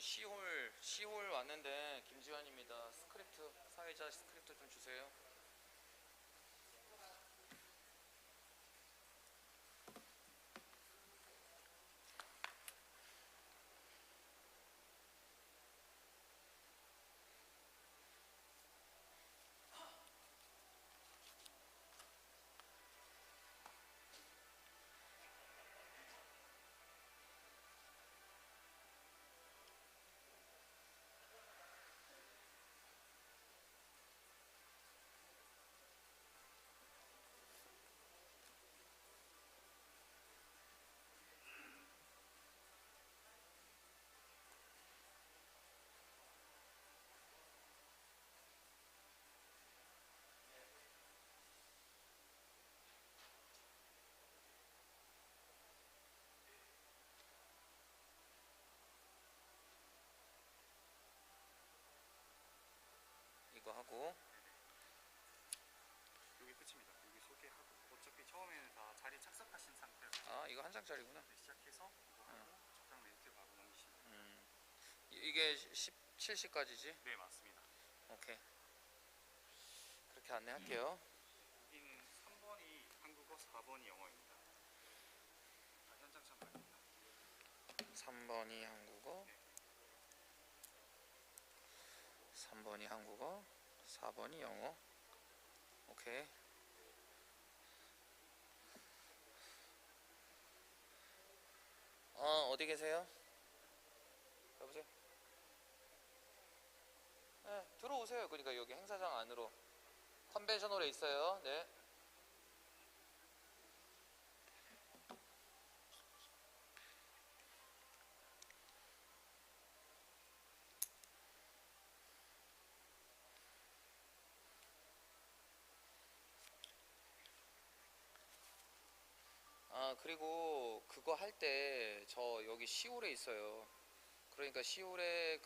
C홀 왔는데 김지환입니다. 스크립트, 사회자 스크립트 좀 주세요. 이거 하고 여기 끝입니다. 여기 소개하고 어차피 처음에는 다 자리 착석하신 상태라서 아 이거 한 장짜리구나. 네, 시작해서 이거 하고 적당 멘트 바로 넘기시면 됩니다. 이게 17시까지지? 네 맞습니다. 오케이, 그렇게 안내할게요. 여기는 3번이 한국어, 4번이 영어입니다. 자, 현장 참가입니다. 3번이 한국어, 네. 3번이 한국어, 4번이 영어. 오케이. 어디 계세요? 여보세요? 네, 들어오세요. 그러니까 여기 행사장 안으로. 컨벤션홀에 있어요. 네. 그리고 그거 할 때 저 여기 시홀에 있어요. 그러니까 시홀에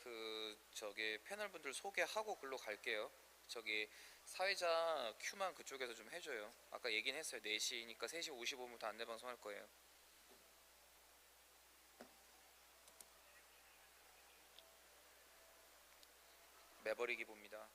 저기 패널분들 소개하고 글로 갈게요. 저기 사회자 큐만 그쪽에서 좀 해줘요. 아까 얘기는 했어요. 4시니까 3시 55분부터 안내방송 할 거예요. 매버릭이 봅니다.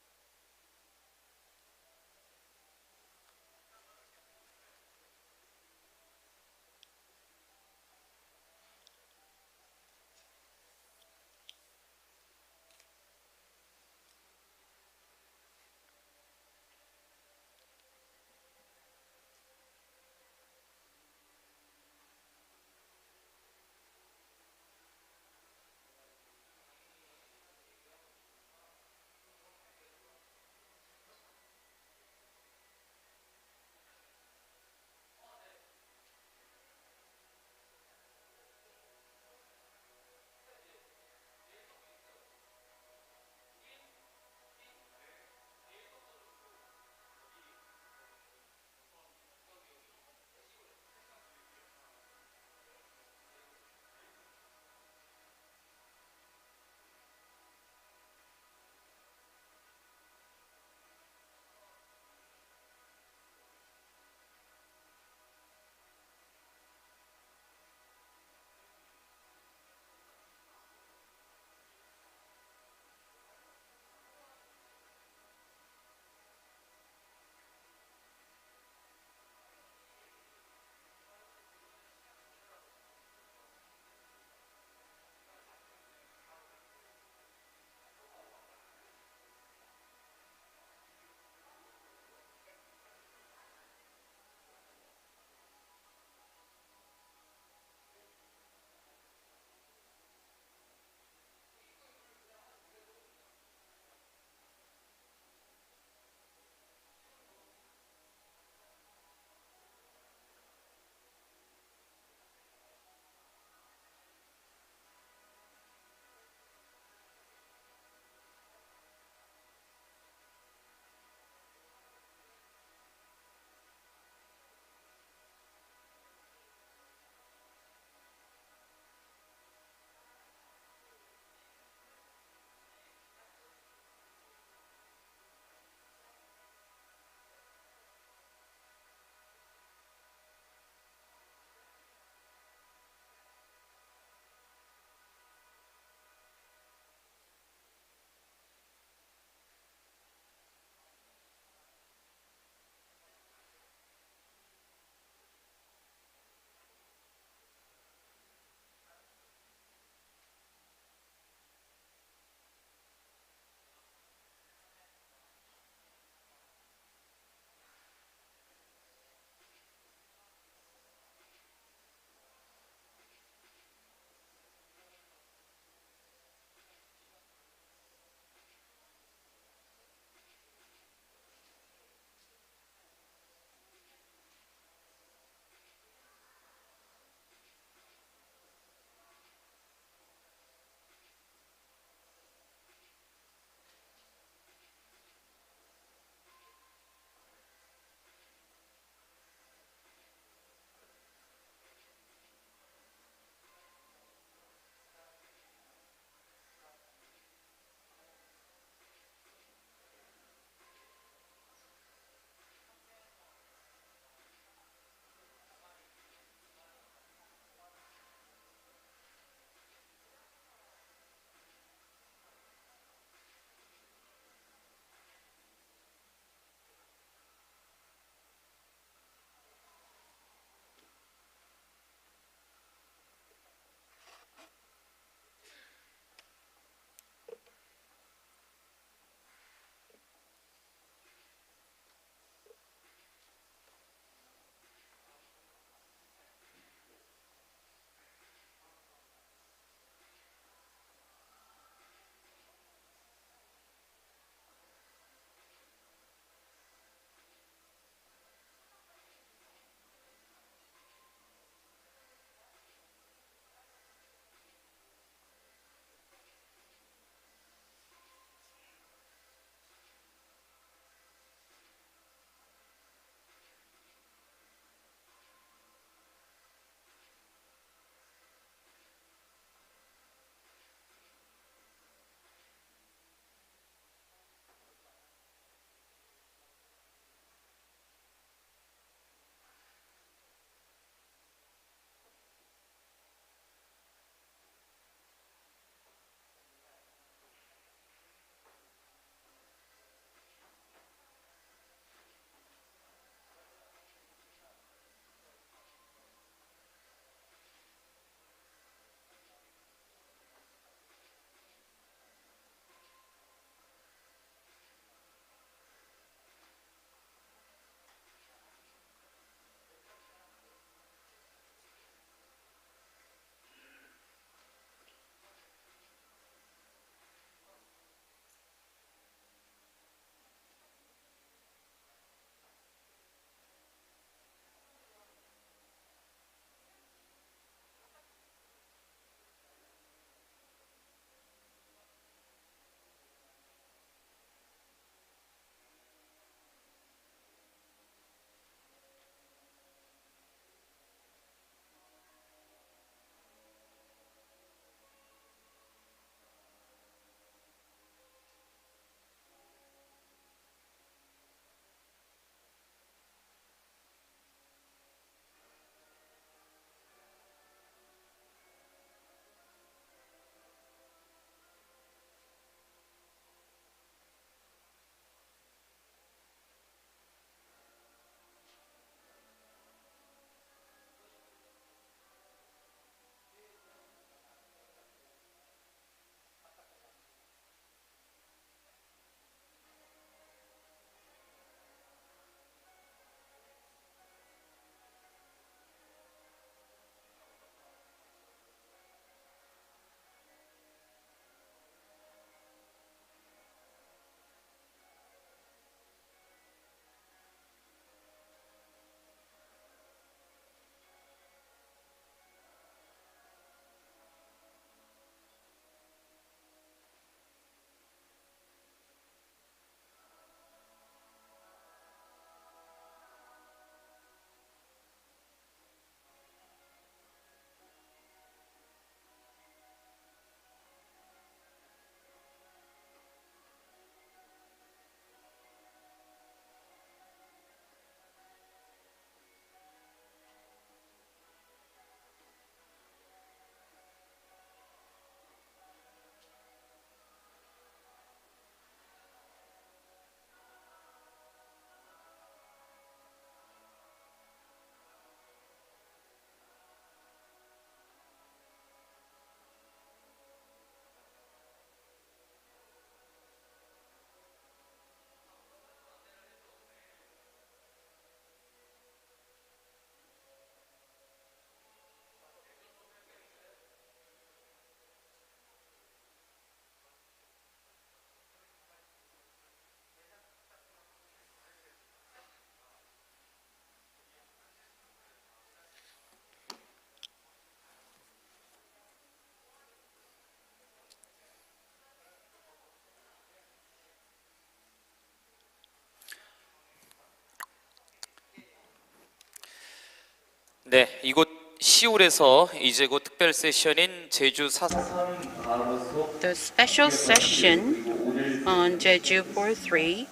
네, 이곳 시올에서 이제 곧 특별 세션인 제주 4.3 과거 속 The special 기억과정들 session 그리고 오늘 on 세션은 Jeju 43,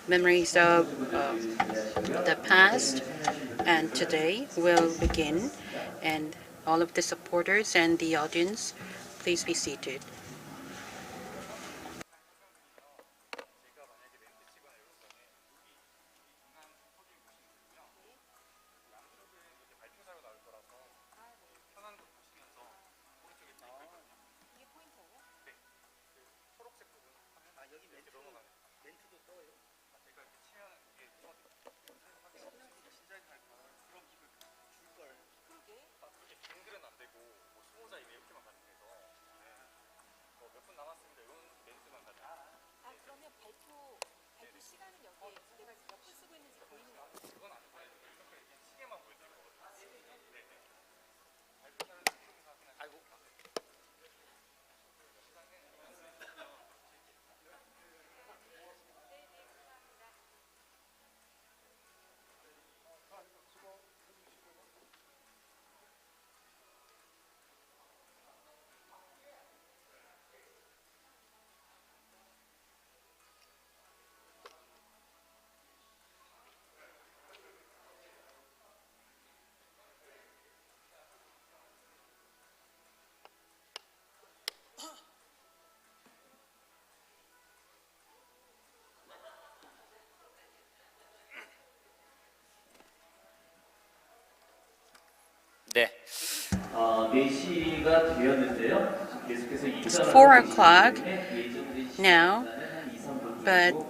memories 스포츠 of 친구들 자리하시고요. the 본격적인 past 참여하실 and 분들은 today 스포츠 will 친구들 begin. 같습니다. And all of the supporters and the audience, please be seated. 제가 만약에 멘트 치거나 이럴 거면 여기 이 중간 서기에 보시면 되고요. 양쪽에 이렇게 발표자가 나올 거라서 편한 곳 보시면서 오른쪽에 돼 있거든요. 이게 포인트예요? 네. 그 초록색 부분 하면 여기 멘트 넘어가는 멘트도 떠요. 제가 이렇게 치면 이게 떠드릴게요. 진작에 할까? 그럼 이걸 줄 걸. 그러게. 이게 빙글은 안 되고 뭐 수호자 이렇게만 가면 돼서 몇 분 남았습니다. 이런 멘트만 가자. 그러면 발표 시간은 여기에 내가 몇 분 쓰고 있는지 보이는 거예요? 그건 안 보여요. 이렇게 그냥 시계만 보여드릴 거거든요. 네네. 발표자를 조금 확인하시고. 아이고. 네. 4시가 되었는데요. 지금 계속해서 It's 입장을 4 하고 계시기 o'clock 때문에 예정된 now, 시간보다는 한 2, 3분 but 정도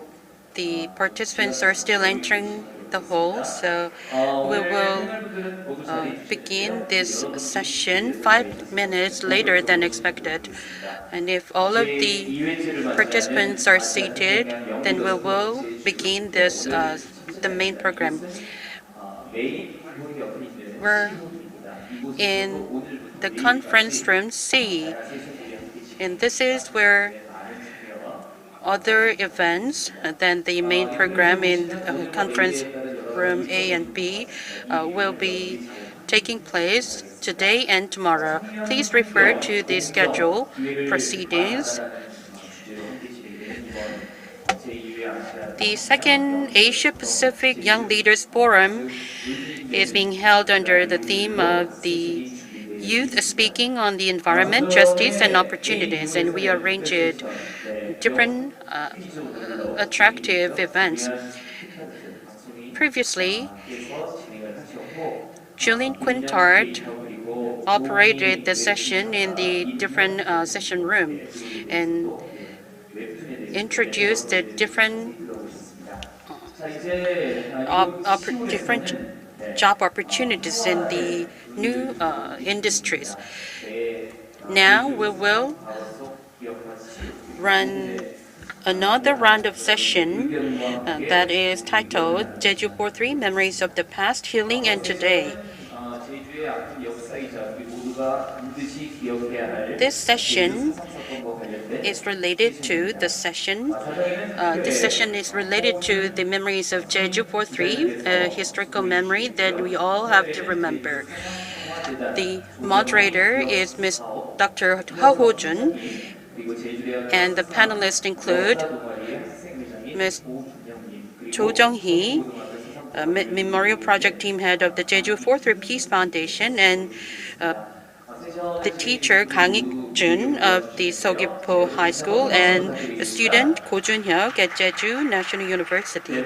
the participants are still entering the hall, so we 오늘 will 패널분들은 모두 자리해 주시고요. begin this 여러분들이 session 뒤에서 5 자리하셔서 minutes later 본격적으로 than 진행하도록 expected. 하겠습니다. And if all of the 제2회차를 participants 맞이하는 are seated, 아시아태평양 then we 영리더 스포츠 will 제주 begin 네, this 오늘 the 첫째 main 날입니다. program. 이곳은 메인 홀 옆에 있는 We're C홀입니다. 이곳에서도 in 오늘부터 the 내일까지 conference room C, 다양한 세션들이 함께 and this is 진행됩니다. where 네, 많은 참여와 other events than the main program in 오늘 conference 의뢰에 따른 여러 room 가지 A 이슈가 and 있는 것 B 같습니다. 이 will 부분은 be 여러분들이 잘 taking place 하겠습니다. today and tomorrow. Please refer 청년, to the 공정, schedule 기회를 proceedings. 마련하다라는 주제로 함께 진행되는 이번 제2회 아시아 The 태평양 second 영리더 Asia-Pacific 스포츠 Young 제주 Leaders Forum 아주 의미 is 있는 being held under the theme 라이브로 of the 세션이 준비되어 youth 있습니다. speaking on the environment, 그 justice, and 다음에 메인 opportunities. And we 부분에서는 특별 arranged 세션, 네, different 퀴즈로 불러 attractive 드리겠죠. events. 중요한 스피커들 박수미 Previously, 께서 진행을 하셨고 Julian 김영 Quintard 크리에이터 그리고 operated 조홍희 the session in 웹툰 the 작가, different 임현 session room 네, 그리고 and 이분께서도 웹툰에 대해서 introduced the different 불러오셨습니다. 자 이제 이곳 different 시골에서는 job opportunities in the new industries. 네, Now we will 과거 속 기억과 치유, run another round of session that is titled Jeju 43 Memories of the Past, Healing and Today. 제주의 아픈 역사이자 우리 모두가 반드시 기억해야 할 This session 제주 4.3 사건과 관련된 is related to the session. This session is related to the memories of Jeju 43, a historical memory that we all have to remember. The moderator is Ms. Dr. Ha Ho-jun, and the panelists include Ms. Cho Jung-hee, Memorial Project Team Head of the Jeju 43 Peace Foundation, and the teacher Kang Ik-jun of the Seogwipo High School, and the student Ko Jun-hyuk at Jeju National University.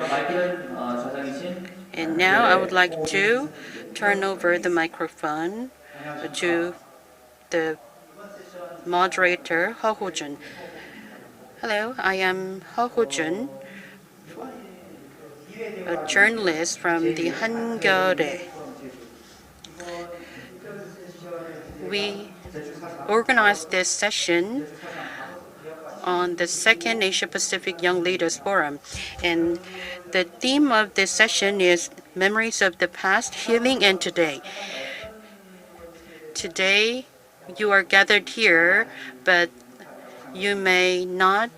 And now I would like to turn over the microphone to the moderator, Ha Ho-jun. Hello, I am Ha Ho-jun, a journalist from the Hangyeol에. We organized this session on the second Asia-Pacific Young Leaders Forum, and the theme of this session is Memories of the Past, Healing and Today. Today, you are gathered here, but you may not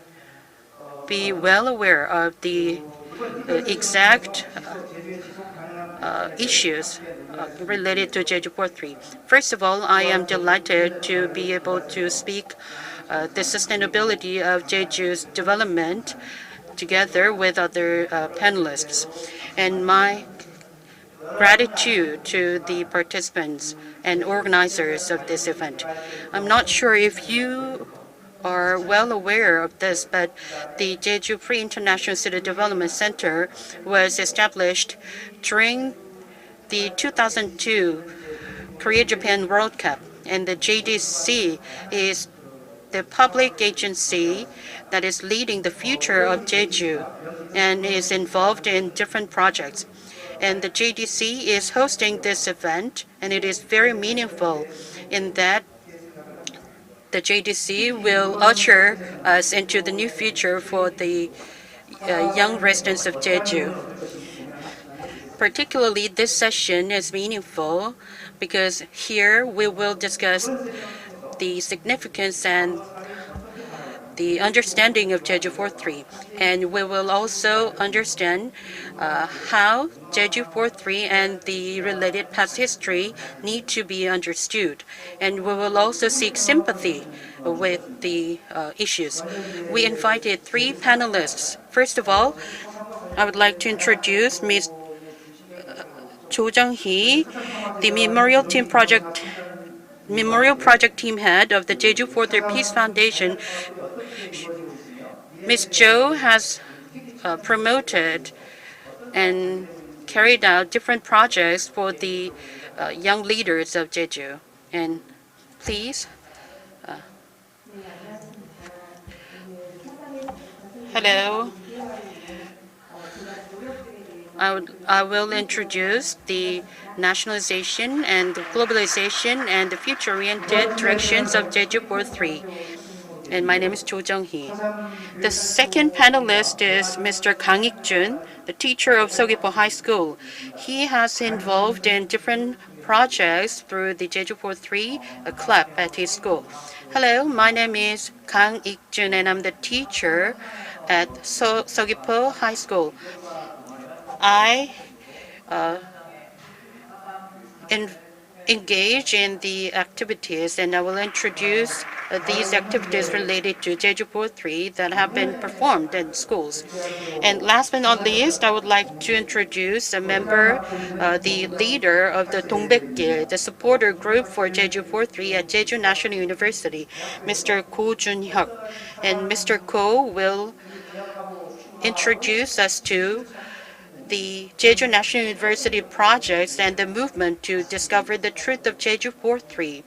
be well aware of the exact issues related to Jeju Port 3. First of all, I am delighted to be able to speak the sustainability of Jeju's development together with other panelists. And my gratitude to the participants and organizers of this event. I'm not sure if you are well aware of this, but the Jeju Pre-International City Development Center was established during the 2002 Korea-Japan World Cup, and the JDC is the public agency that is leading the future of Jeju and is involved in different projects. And the JDC is hosting this event, and it is very meaningful in that the JDC will usher us into the new future for the young residents of Jeju. Particularly, this session is meaningful because here we will discuss the significance and the understanding of Jeju 4.3. And we will also understand how Jeju 4.3 and the related past history need to be understood. And we will also seek sympathy with the issues. We invited 3 panelists. First of all, I would like to introduce Ms. Cho Jung-hee, the Memorial Project Team Head of the Jeju 4.3 Peace Foundation. Ms. Jo has promoted and carried out different projects for the young leaders of Jeju. And please. Hello. I will introduce the nationalization and globalization and the future-oriented directions of Jeju 4.3. And my name is Cho Jung-hee. The second panelist is Mr. Kang Ik-jun, the teacher of Seogwipo High School. He has involved in different projects through the Jeju 4.3 club at his school. Hello, my name is Kang Ik-jun, and I'm the teacher at Seogwipo High School. I engage in the activities, and I will introduce these activities related to Jeju 4.3 that have been performed in schools. And last but not least, I would like to introduce a member, the leader of the Dongbekgil, the supporter group for Jeju 4.3 at Jeju National University, Mr. Ko Jun-hyuk. And Mr. Ko will introduce us to the Jeju National University projects and the movement to discover the truth of Jeju 4.3.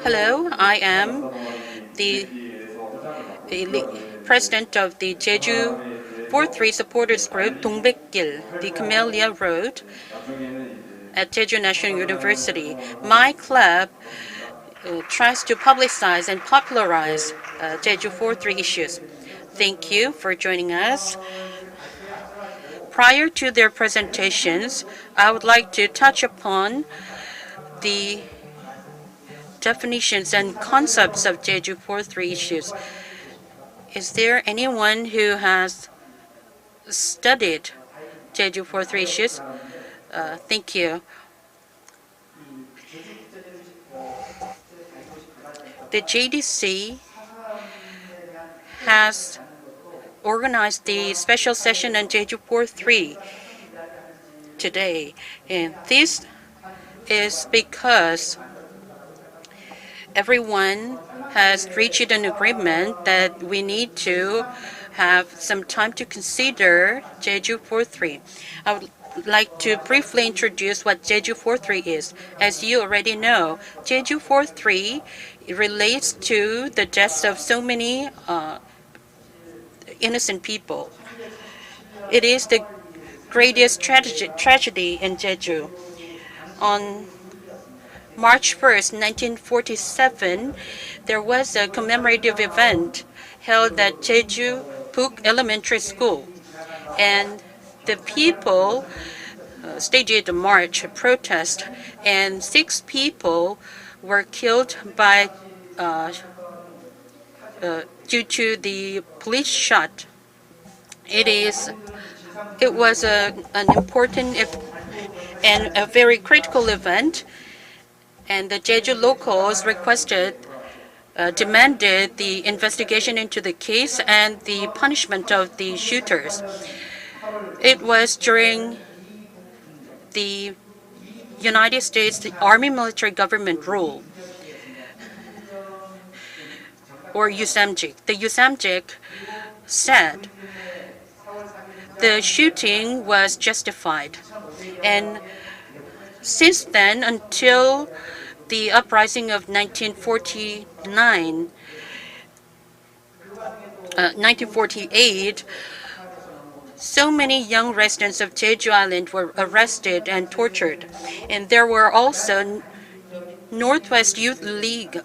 Hello, I am the president of the Jeju 4.3 supporters group, Dongbekgil, the Camellia Road at Jeju National University. My club tries to publicize and popularize Jeju 4.3 issues. Thank you for joining us. Prior to their presentations, I would like to touch upon the definitions and concepts of Jeju 4.3 issues. Is there anyone who has studied Jeju 4.3 issues? Thank you. The JDC has organized the special session on Jeju 4.3 today. And this is because everyone has reached an agreement that we need to have some time to consider Jeju 4.3. I would like to briefly introduce what Jeju 4.3 is. As you already know, Jeju 4.3 relates to the deaths of so many innocent people. It is the greatest tragedy in Jeju. On March 1st, 1947, there was a commemorative event held at Jeju Puk Elementary School. And the people staged a march, a protest, and 6 people were killed by due to the police shot. It is It was an important and a very critical event, and the Jeju locals demanded the investigation into the case and the punishment of the shooters. It was during the United States the Army military government rule, or USAMJIC. The USAMJIC said the shooting was justified. And since then, until the uprising of 1948, so many young residents of Jeju Island were arrested and tortured. And there were also Northwest Youth League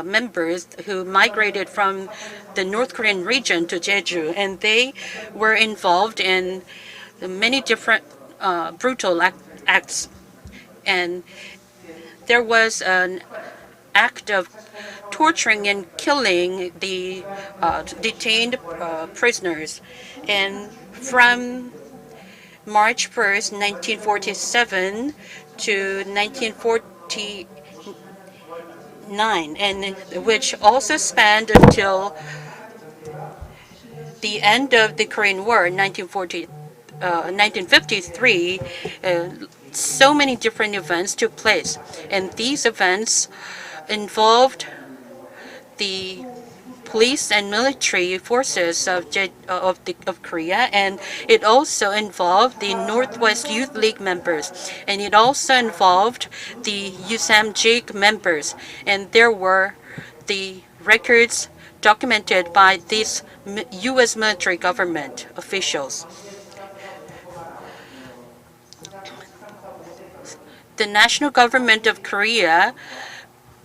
members who migrated from the North Korean region to Jeju, and they were involved in many different brutal acts. And there was an act of torturing and killing the detained prisoners. And from March 1st, 1947 to 1949, and which also spanned until the end of the Korean War in 1953, so many different events took place. And these events involved the police and military forces of Korea, and it also involved the Northwest Youth League members, and it also involved the USAMJIC members, and there were the records documented by these U.S. military government officials. The national government of Korea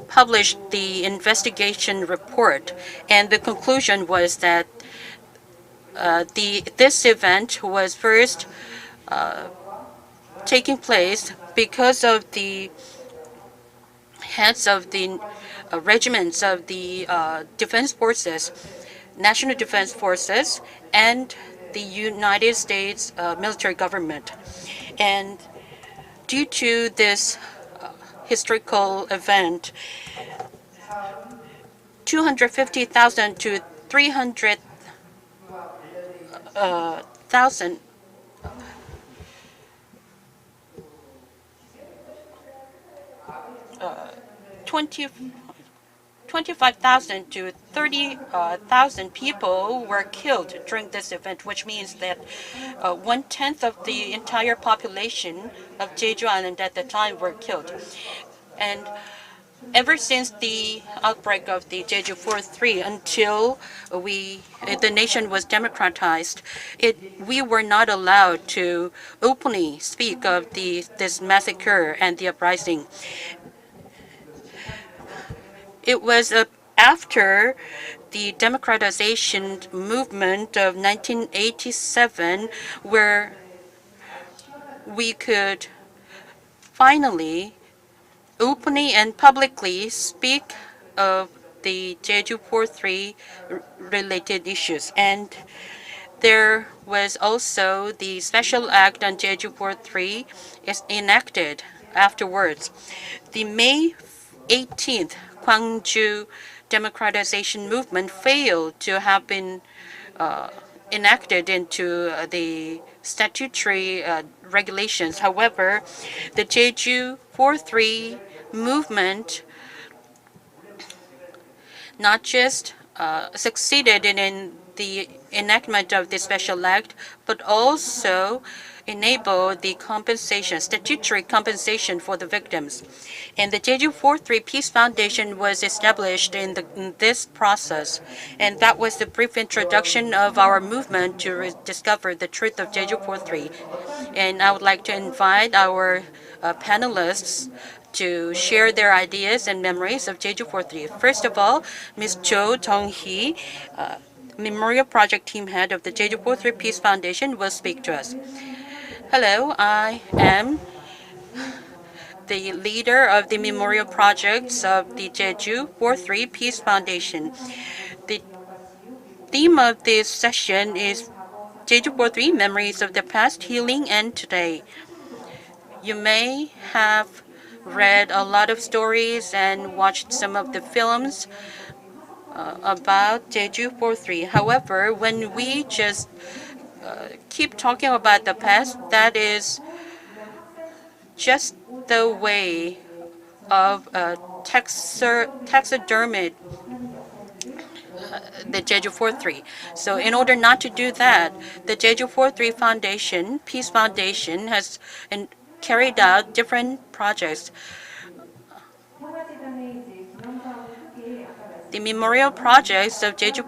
published the investigation report, and the conclusion was that this event was first taking place because of the heads of the regiments of the defense forces, national defense forces, and the United States military government. And due to this historical event, 250,000 to 300,000 25,000 to 30,000 people were killed during this event, which means that 1/10 of the entire population of Jeju Island at the time were killed. And ever since the outbreak of the Jeju 4/3 until the nation was democratized, we were not allowed to openly speak of this massacre and the uprising. It was after the democratization movement of 1987 where we could finally openly and publicly speak of the Jeju 4/3 related issues. And there was also the special act on Jeju 4/3 is enacted afterwards. The May 18th Gwangju democratization movement failed to have been enacted into the statutory regulations. However, the Jeju 4/3 movement not just succeeded in the enactment of the special act, but also enabled the statutory compensation for the victims. And the Jeju 4/3 Peace Foundation was established in this process. And that was the brief introduction of our movement to discover the truth of Jeju 4/3. And I would like to invite our panelists to share their ideas and memories of Jeju 4/3. First of all, Ms. Jo Jung-hee, Memorial Project Team Head of the Jeju 4/3 Peace Foundation, will speak to us. Hello, I am the leader of the memorial projects of the Jeju 4/3 Peace Foundation. The theme of this session is Jeju 43 Memories of the Past, Healing, and Today. You may have read a lot of stories and watched some of the films about Jeju 43. However, when we just keep talking about the past, that is just the way of taxidermid the Jeju 43. So in order not to do that, the Jeju 43 Foundation, Peace Foundation, has carried out different projects. The memorial projects of Jeju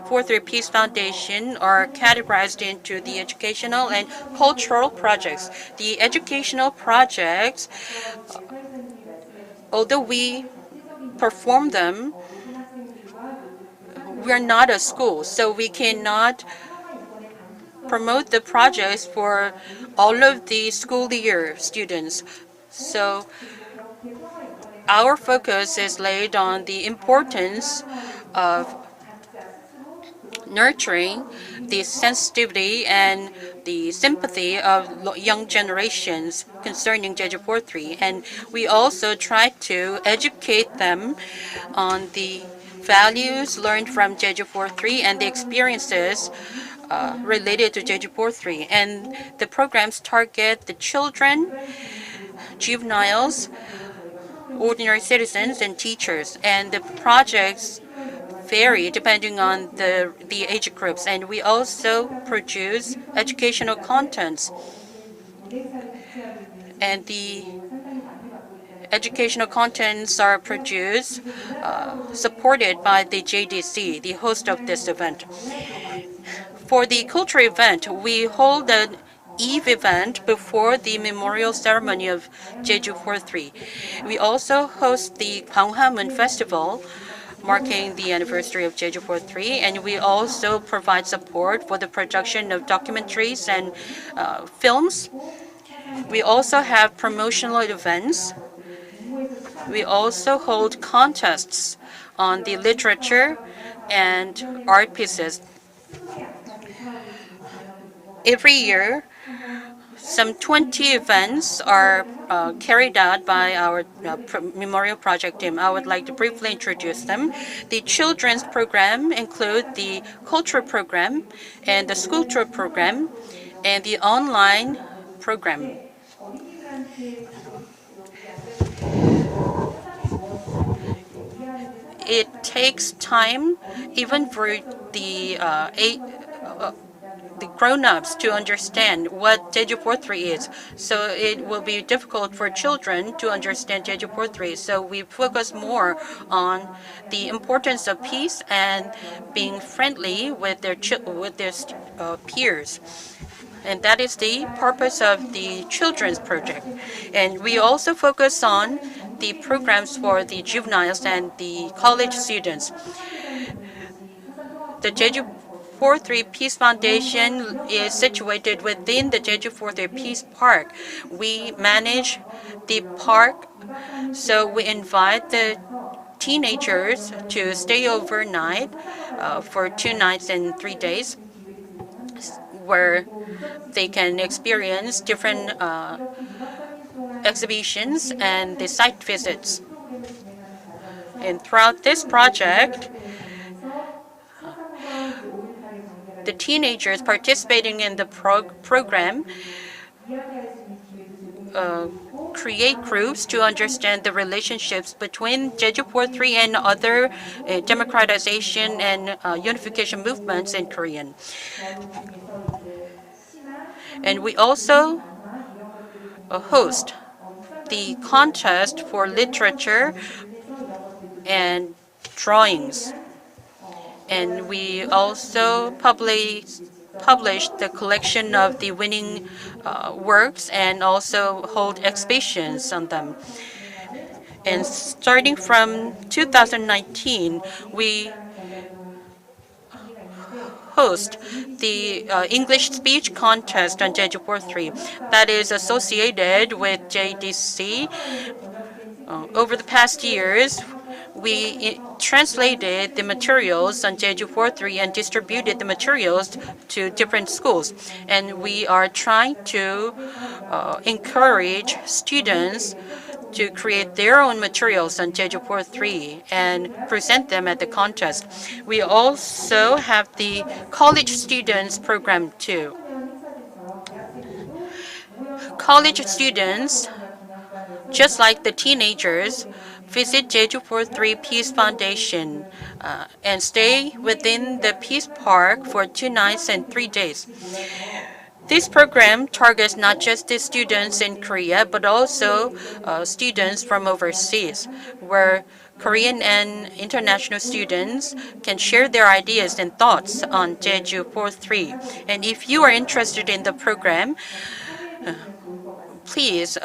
43 Peace Foundation are categorized into the educational and cultural projects. The educational projects, although we perform them, we're not a school, so we cannot promote the projects for all of the school year students. So our focus is laid on the importance of nurturing the sensitivity and the sympathy of young generations concerning Jeju 43. And we also try to educate them on the values learned from Jeju 43 and the experiences related to Jeju 43. And the programs target the children, juveniles, ordinary citizens, and teachers. And the projects vary depending on the age groups. And we also produce educational contents. And the educational contents are produced, supported by the JDC, the host of this event. For the cultural event, we hold an eve event before the memorial ceremony of Jeju 43. We also host the Gwanghwamun Festival, marking the anniversary of Jeju 43, and we also provide support for the production of documentaries and films. We also have promotional events. We also hold contests on the literature and art pieces. Every year, some 20 events are carried out by our memorial project team. I would like to briefly introduce them. The children's program include the cultural program and the school tour program and the online program. It takes time even for the grown-ups to understand what Jeju 43 is. So it will be difficult for children to understand Jeju 43. So we focus more on the importance of peace and being friendly with their peers. And that is the purpose of the children's project. And we also focus on the programs for the juveniles and the college students. The Jeju 43 Peace Foundation is situated within the Jeju 43 Peace Park. We manage the park, so we invite the teenagers to stay overnight for 2 nights and 3 days, where they can experience different exhibitions and the site visits. And throughout this project, the teenagers participating in the program create groups to understand the relationships between Jeju 43 and other democratization and unification movements in Korean. And we also host the contest for literature and drawings. And we also publish the collection of the winning works and also hold exhibitions on them. And starting from 2019, we host the English speech contest on Jeju 43 that is associated with JDC. Over the past years, we translated the materials on Jeju 4.3 and distributed the materials to different schools. And we are trying to encourage students to create their own materials on Jeju 4.3 and present them at the contest. We also have the college students program too. College students, just like the teenagers, visit Jeju 4.3 Peace Foundation and stay within the Peace Park for 2 nights and 3 days. This program targets not just the students in Korea, but also students from overseas, where Korean and international students can share their ideas and thoughts on Jeju 4.3. And if you are interested in the program, please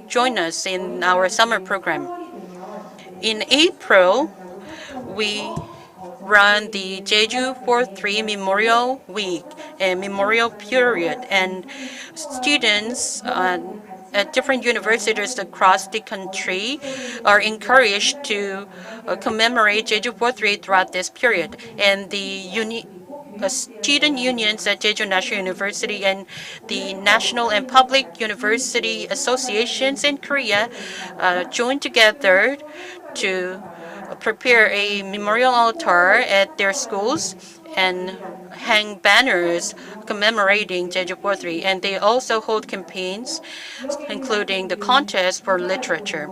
join us in our summer program. In April, we run the Jeju 4.3 Memorial Week and Memorial Period, and students at different universities across the country are encouraged to commemorate Jeju 4.3 throughout this period. And the student unions at Jeju National University and the National and Public University Associations in Korea joined together to prepare a memorial altar at their schools and hang banners commemorating Jeju 4.3. And they also hold campaigns, including the contest for literature.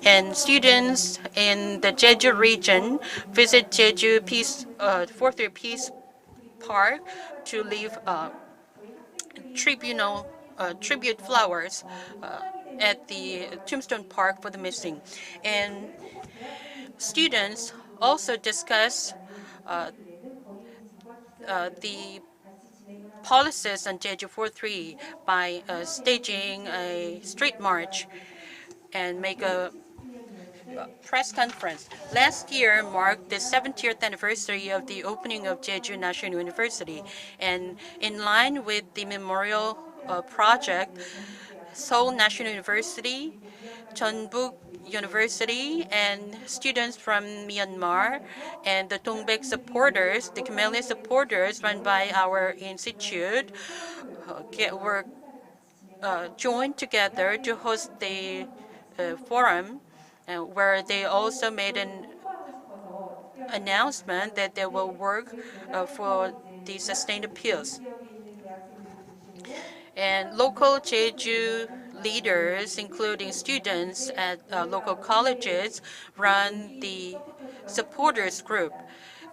And students in the Jeju region visit Jeju 4.3 Peace Park to leave tribute flowers at the Tombstone Park for the missing. And students also discuss the policies on Jeju 4.3 by staging a street march and make a press conference. Last year marked the 70th anniversary of the opening of Jeju National University, and in line with the memorial project, Seoul National University, Jeonbuk University, and students from Myanmar, and the Dongbek supporters, the Khmer supporters run by our institute, were joined together to host the forum, where they also made an announcement that they will work for the sustained peace. And local Jeju leaders, including students at local colleges, run the supporters group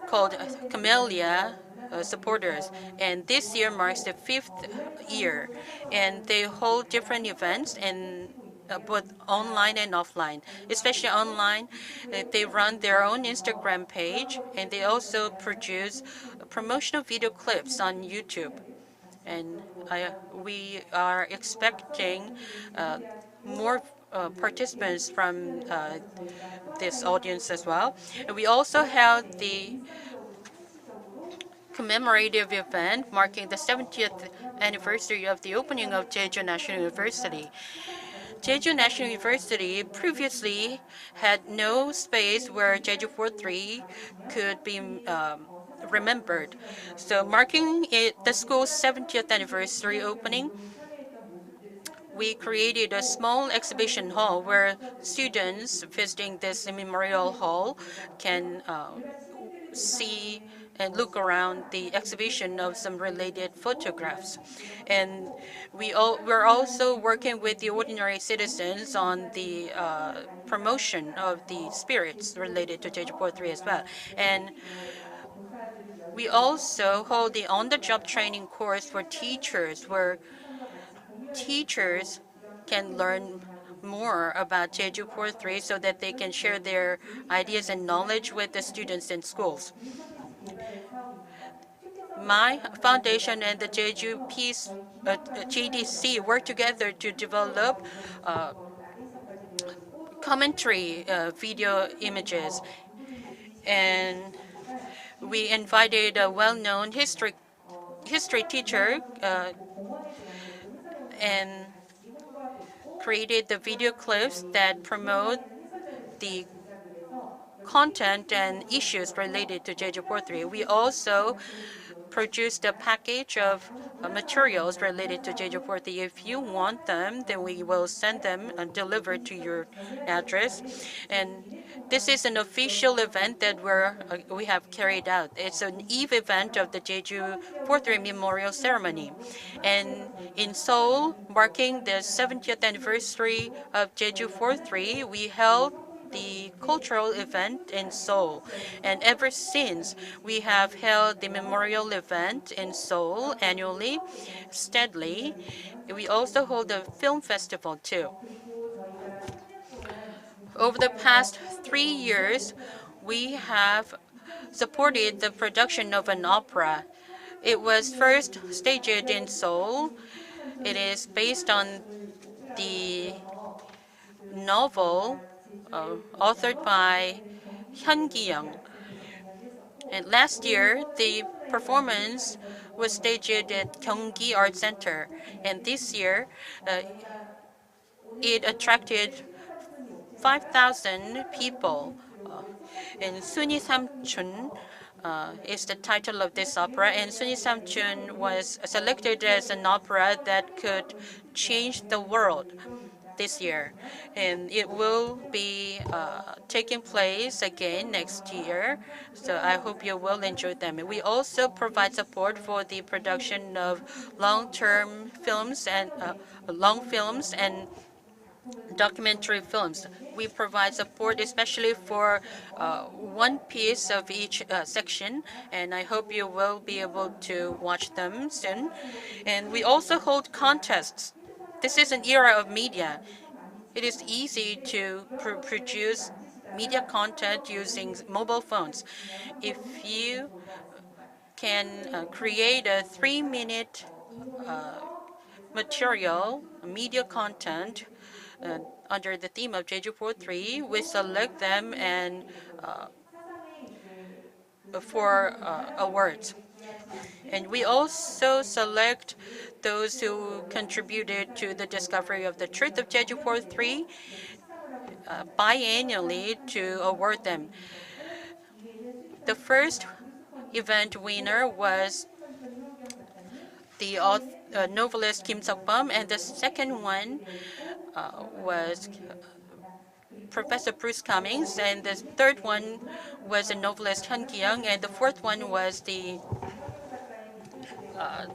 called Camellia Supporters. And this year marks the 5th year. And they hold different events and both online and offline. Especially online, they run their own Instagram page, and they also produce promotional video clips on YouTube. And we are expecting more participants from this audience as well. And we also held the commemorative event marking the 70th anniversary of the opening of Jeju National University. Jeju National University previously had no space where Jeju 4.3 could be remembered. So marking the school's 70th anniversary opening, we created a small exhibition hall where students visiting this memorial hall can see and look around the exhibition of some related photographs. And we're also working with the ordinary citizens on the promotion of the spirits related to Jeju 4.3 as well. And we also hold the on-the-job training course for teachers, where teachers can learn more about Jeju 4.3 so that they can share their ideas and knowledge with the students in schools. My foundation and the Jeju Peace JDC work together to develop commentary video images, and we invited a well-known history teacher and created the video clips that promote the content and issues related to Jeju 43. We also produced a package of materials related to Jeju 43. If you want them, then we will send them and deliver to your address. And this is an official event that we have carried out. It's an eve event of the Jeju 43 Memorial Ceremony. And in Seoul, marking the 70th anniversary of Jeju 43, we held the cultural event in Seoul. And ever since, we have held the memorial event in Seoul annually, steadily. We also hold a film festival too. 그리고 저희가 3년 동안 지금 Over the past 전국에서 3 years, we have 이전 supported the production of an opera. It was first staged in Seoul. It is based on the novel authored by Hyun Gi-young. And last year, the performance was staged at Gyeonggi Art Center. And this year, it attracted 5,000 people. And Suni Samchun is the title of this opera. And Suni Samchun was selected as an opera that could change the world this year. And it will be taking place again next year. So I hope you will enjoy them. We also provide support for the production of long-term films and long films and documentary films. We provide support especially for one piece of each section, and I hope you will be able to watch them soon. And we also hold contests. This is an era of media. It is easy to produce media content using mobile phones. If you can create a 3-minute material, media content, under the theme of Jeju 43, we select them and for awards. And we also select those who contributed to the discovery of the truth of Jeju 43 biannually to award them. The first event winner was the novelist Kim Seok-bum, and the second one was Professor Bruce Cummings, and the third one was the novelist Han Ki-young, and the fourth one was the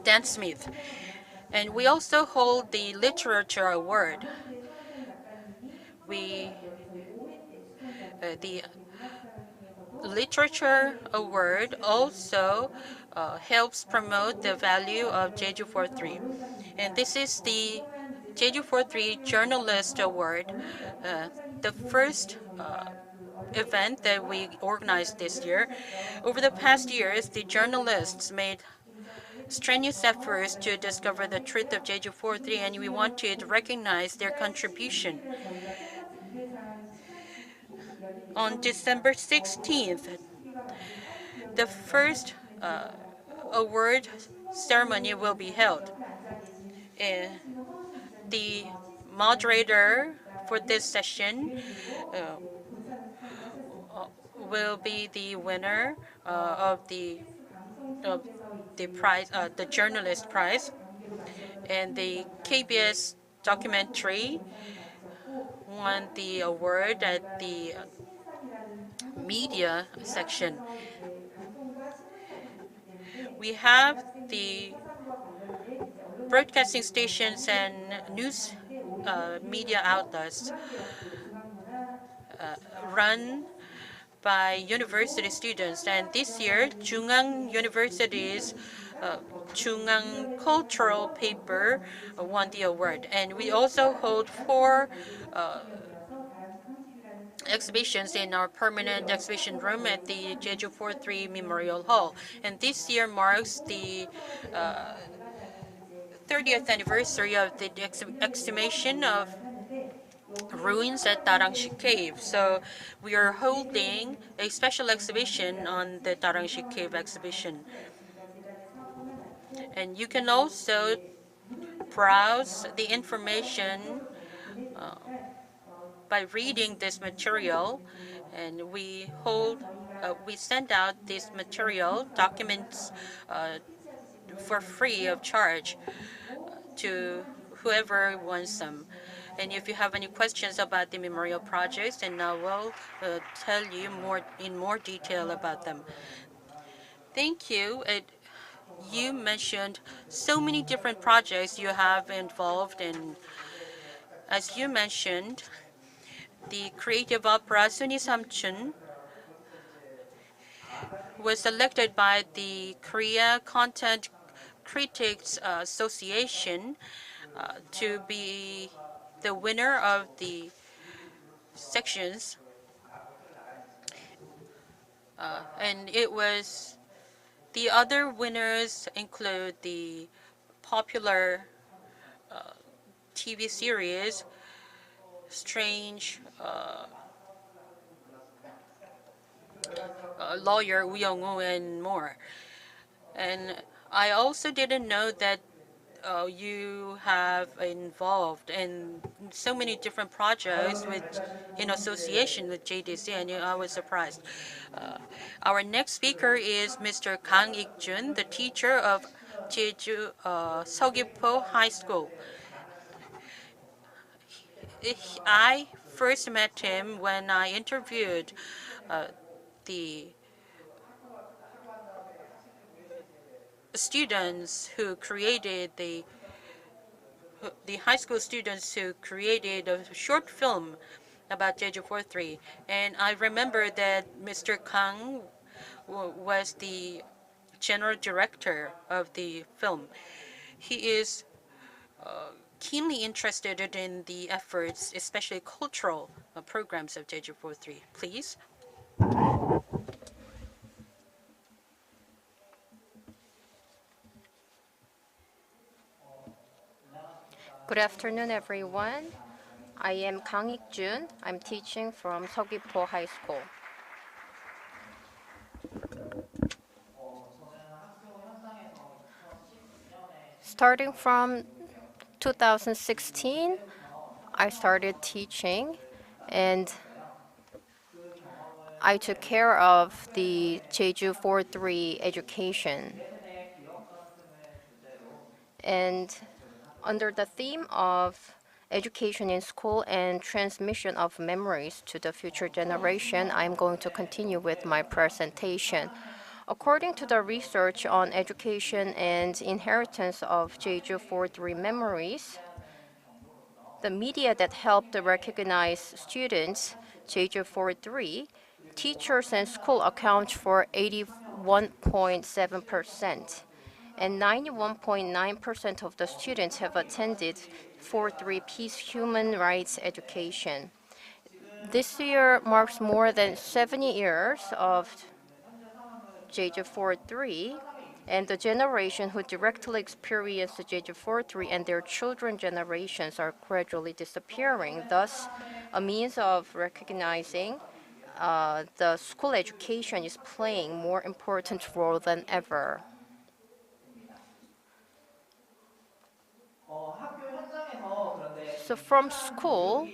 Dan Smith. And we also hold the Literature Award. The Literature Award also helps promote the value of Jeju 43. And this is the Jeju 43 Journalist Award, the first event that we organized this year. Over the past years, the journalists made strenuous efforts to discover the truth of Jeju 43, and we wanted to recognize their contribution. On December 16th, the first award ceremony will be held. The moderator for this session will be the winner of the prize, the journalist prize, and the KBS documentary won the award at the media section. We have the broadcasting stations and news media outlets run by university students. And this year, Jungang University's Jungang Cultural Paper won the award. And we also hold 4 exhibitions in our permanent exhibition room at the Jeju 43 Memorial Hall. And this year marks the 30th anniversary of the exhumation of ruins at Darangshi Cave. So we are holding a special exhibition on the Darangshi Cave exhibition. And you can also browse the information by reading this material, and we send out this material documents for free of charge to whoever wants them. And if you have any questions about the memorial projects, then I will tell you in more detail about them. Thank you. You mentioned so many different projects you have involved in. As you mentioned, the creative opera Suni Samchun was selected by the Korea Content Critics Association to be the winner of the sections, and it was the other winners include the popular TV series Strange Lawyer Woo Young-woo and more. And I also didn't know that you have involved in so many different projects in association with JDC, and I was surprised. Our next speaker is Mr. Kang Ik-jun, the teacher of Jeju Seogwipo High School. I first met him when I interviewed the students who created the high school students who created a short film about Jeju 43. And I remember that Mr. Kang was the general director of the film. He is keenly interested in the efforts, especially cultural programs of Jeju 43. Please. Good afternoon, everyone. I am Kang Ik-jun. I'm teaching from Seogwipo High School. Starting from 2016, I started teaching, and I took care of the Jeju 43 education. And under the theme of education in school and transmission of memories to the future generation, I'm going to continue with my presentation. According to the research on education and inheritance of Jeju 43 memories, the media that helped recognize students, Jeju 43, teachers and school account for 81.7%. And 91.9% of the students have attended 4-3 Peace Human Rights Education. This year marks more than 70 years of Jeju 4-3, and the generation who directly experienced Jeju 4-3 and their children generations are gradually disappearing. Thus, a means of recognizing the school education is playing more important role than ever. So from school,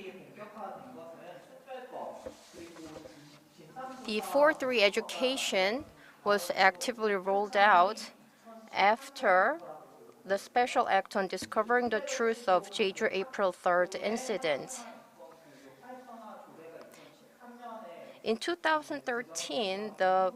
the 4-3 education was actively rolled out after the Special Act on Discovering the Truth of Jeju April 3rd incident. In 2013, the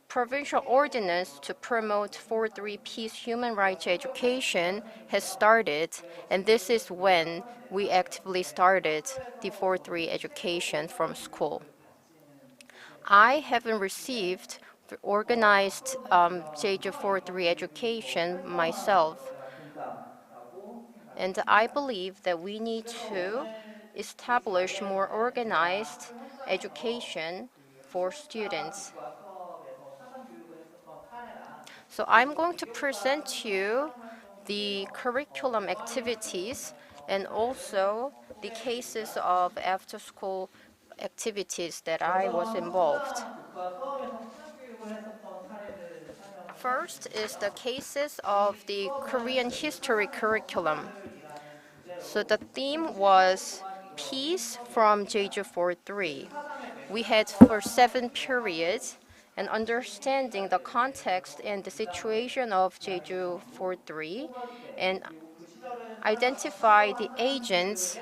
provincial ordinance to promote 4-3 Peace Human Rights Education has started, and this is when we actively started the 4-3 education from school. I haven't received organized Jeju 4-3 education myself, and I believe that we need to establish more organized education for students. So I'm going to present to you the curriculum activities and also the cases of after-school activities that I was involved. First is the cases of the Korean history curriculum. So the theme was piece from Jeju 4-3. We had for 7 periods and understanding the context and the situation of Jeju 4-3 and identify the agents,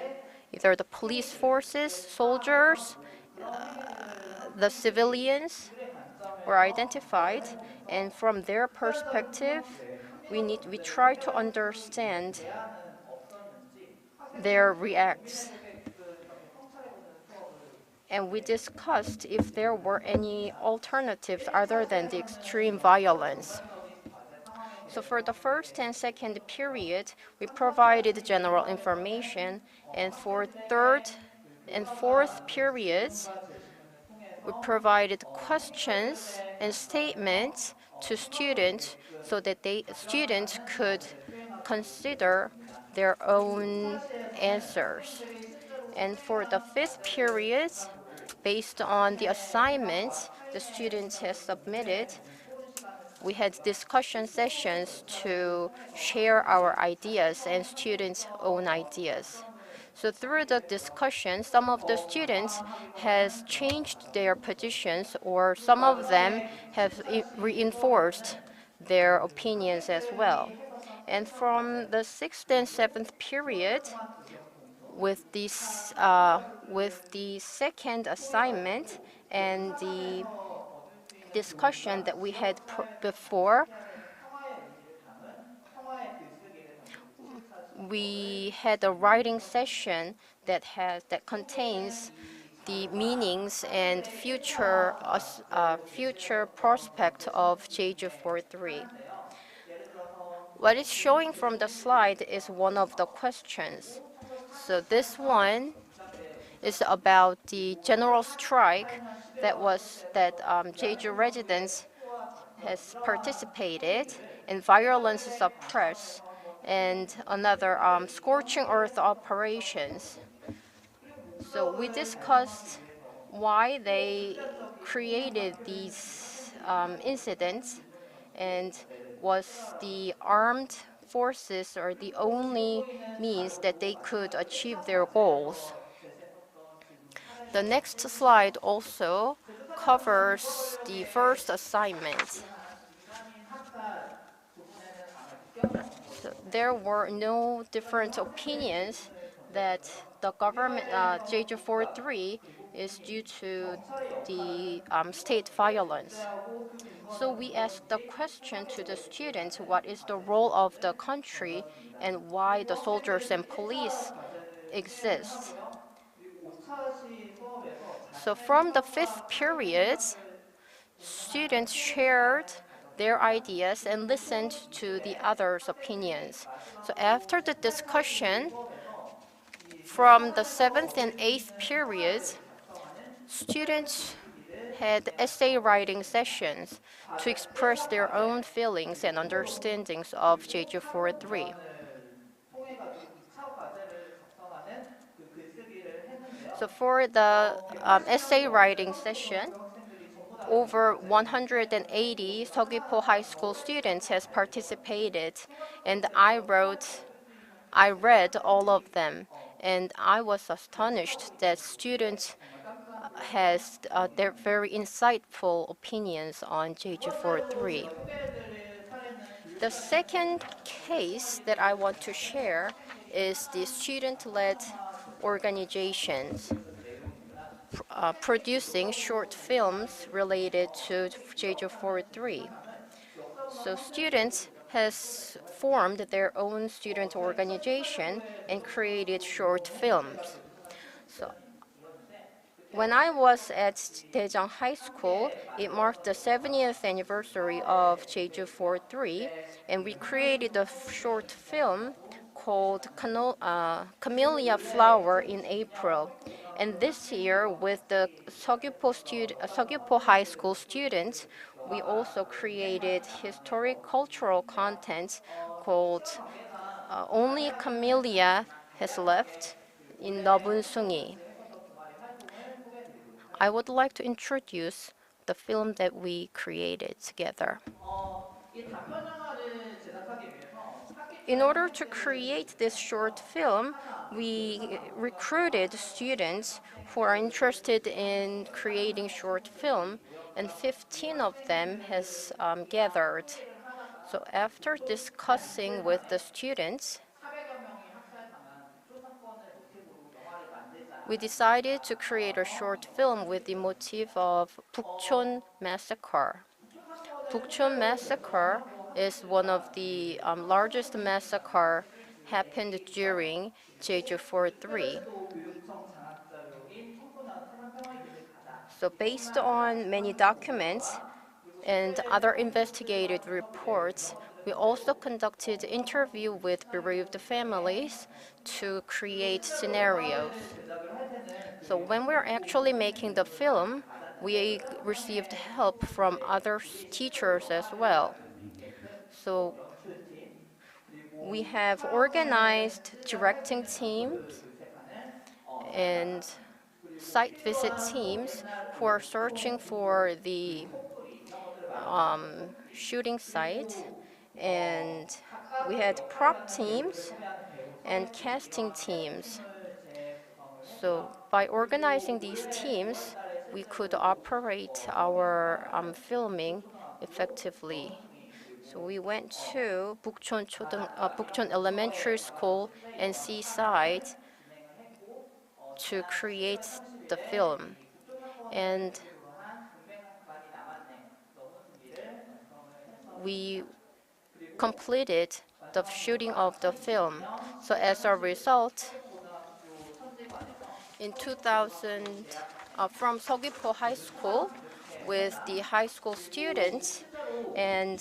either the police forces, soldiers, the civilians were identified, and from their perspective, we try to understand their reacts. And we discussed if there were any alternatives other than the extreme violence. So for the first and second period, we provided general information, and for third and fourth periods, we provided questions and statements to students so that students could consider their own answers. And for the fifth period, based on the assignments the students have submitted, we had discussion sessions to share our ideas and students' own ideas. So through the discussion, some of the students has changed their positions, or some of them have reinforced their opinions as well. And from the sixth and seventh period, with the second assignment and the discussion that we had before, we had a writing session that contains the meanings and future prospect of Jeju 4-3. What is showing from the slide is one of the questions. So this one is about the general strike that Jeju residents has participated in violence suppress and another scorching earth operations. So we discussed why they created these incidents, and was the armed forces or the only means that they could achieve their goals. The next slide also covers the first assignment. So there were no different opinions that the government, Jeju 4-3 is due to the state violence. So we asked the question to the students, what is the role of the country and why the soldiers and police exist? So from the fifth period, students shared their ideas and listened to the others' opinions. So after the discussion, from the seventh and eighth periods, students had essay writing sessions to express their own feelings and understandings of Jeju 4-3. So for the essay writing session, over 180 Seogwipo High School students has participated, and I read all of them, and I was astonished that students has their very insightful opinions on Jeju 4-3. The second case that I want to share is the student-led organizations producing short films related to Jeju 4-3. So students has formed their own student organization and created short films. So when I was at Daejeong High School, it marked the 70th anniversary of Jeju 4-3, and we created a short film called Camellia Flower in April. And this year, with the Seogwipo High School students, we also created historic cultural content called Only Camellia Has Left in Nobunsungi. I would like to introduce the film that we created together. in order to create this short film, we recruited students who are interested in creating short film, and 15 of them has gathered. So after discussing with the students, 400여 명이 학살당한 북초 사건을 모티브로 영화를 we 만들자라는 decided to 의사가 create a 있어서 short 이 영화를 film with 만들게 the motif 되었습니다. of Bukchon massacre. 북초 사건을 Bukchon 실제로 massacre 경험해본 is one of 학생들과 the 이 largest 학부모님들과 massacre 책을 쓰는데 happened 여기서 during 지금 Jeju 4/3. 특별도 교육청 장학 자료인 청소년 태반 평화의 길을 가자. So based 이뿐만 아니라 on many 집단 documents 공모와 그리고 and 실제 other 인물들과 investigated 분석된 reports, 영화들을 we also 토대로 conducted interview 구성하고 with 시나리오 bereaved 구성에 families 나섰습니다. to 그리고 create 실제로 scenarios. 영화를 제작을 할 때는 그 So when we're 연구 actually making the 선생님들과 film, we 가장 received 최첨단의 help from 연구소들의 other 우리 실제로 teachers as 영화를 well. 만들 수 있게끔 So 연출팀 we 그리고 have 촬영장에서 organized 실제로 directing 발생된 장소들을 teams 물색하는 and 수사단 그리고 site visit 필요한 teams 옛날 who are 그 searching 소품 for 구조 the 그리고 속풀이 이런 것들을 마련하는 shooting site. 그리고 And we 각각의 had prop 역할을 하는 배우들을 teams 섭외하는 배우 and 섭외팀 casting 이런 teams. 세부팀을 재구성을 So 했고요. by 그리고 organizing these 올해 teams, 9월 달에 we could 실제로 operate our 서울예술대학교 filming 북초초등학교 effectively. 너무충이 So 그리고 we went to Bukchon 가장자리랑 Elementary 구성원들과 School 실제 and 영화 Seaside 촬영을 진행을 했고 to 지난 7월 create the 30일에 film. 이 북초 사건을 And 배경으로 한 동맹한간이 남았네 너무충이를 완성을 we 했었습니다. 그리고 completed the shooting of the film. 2022년 So 10월 as a 30일 result, 서귀포고등학교 천지관에서 in 서귀포고등학교 2000, 재학생 from Seogwipo High School, with the high school students and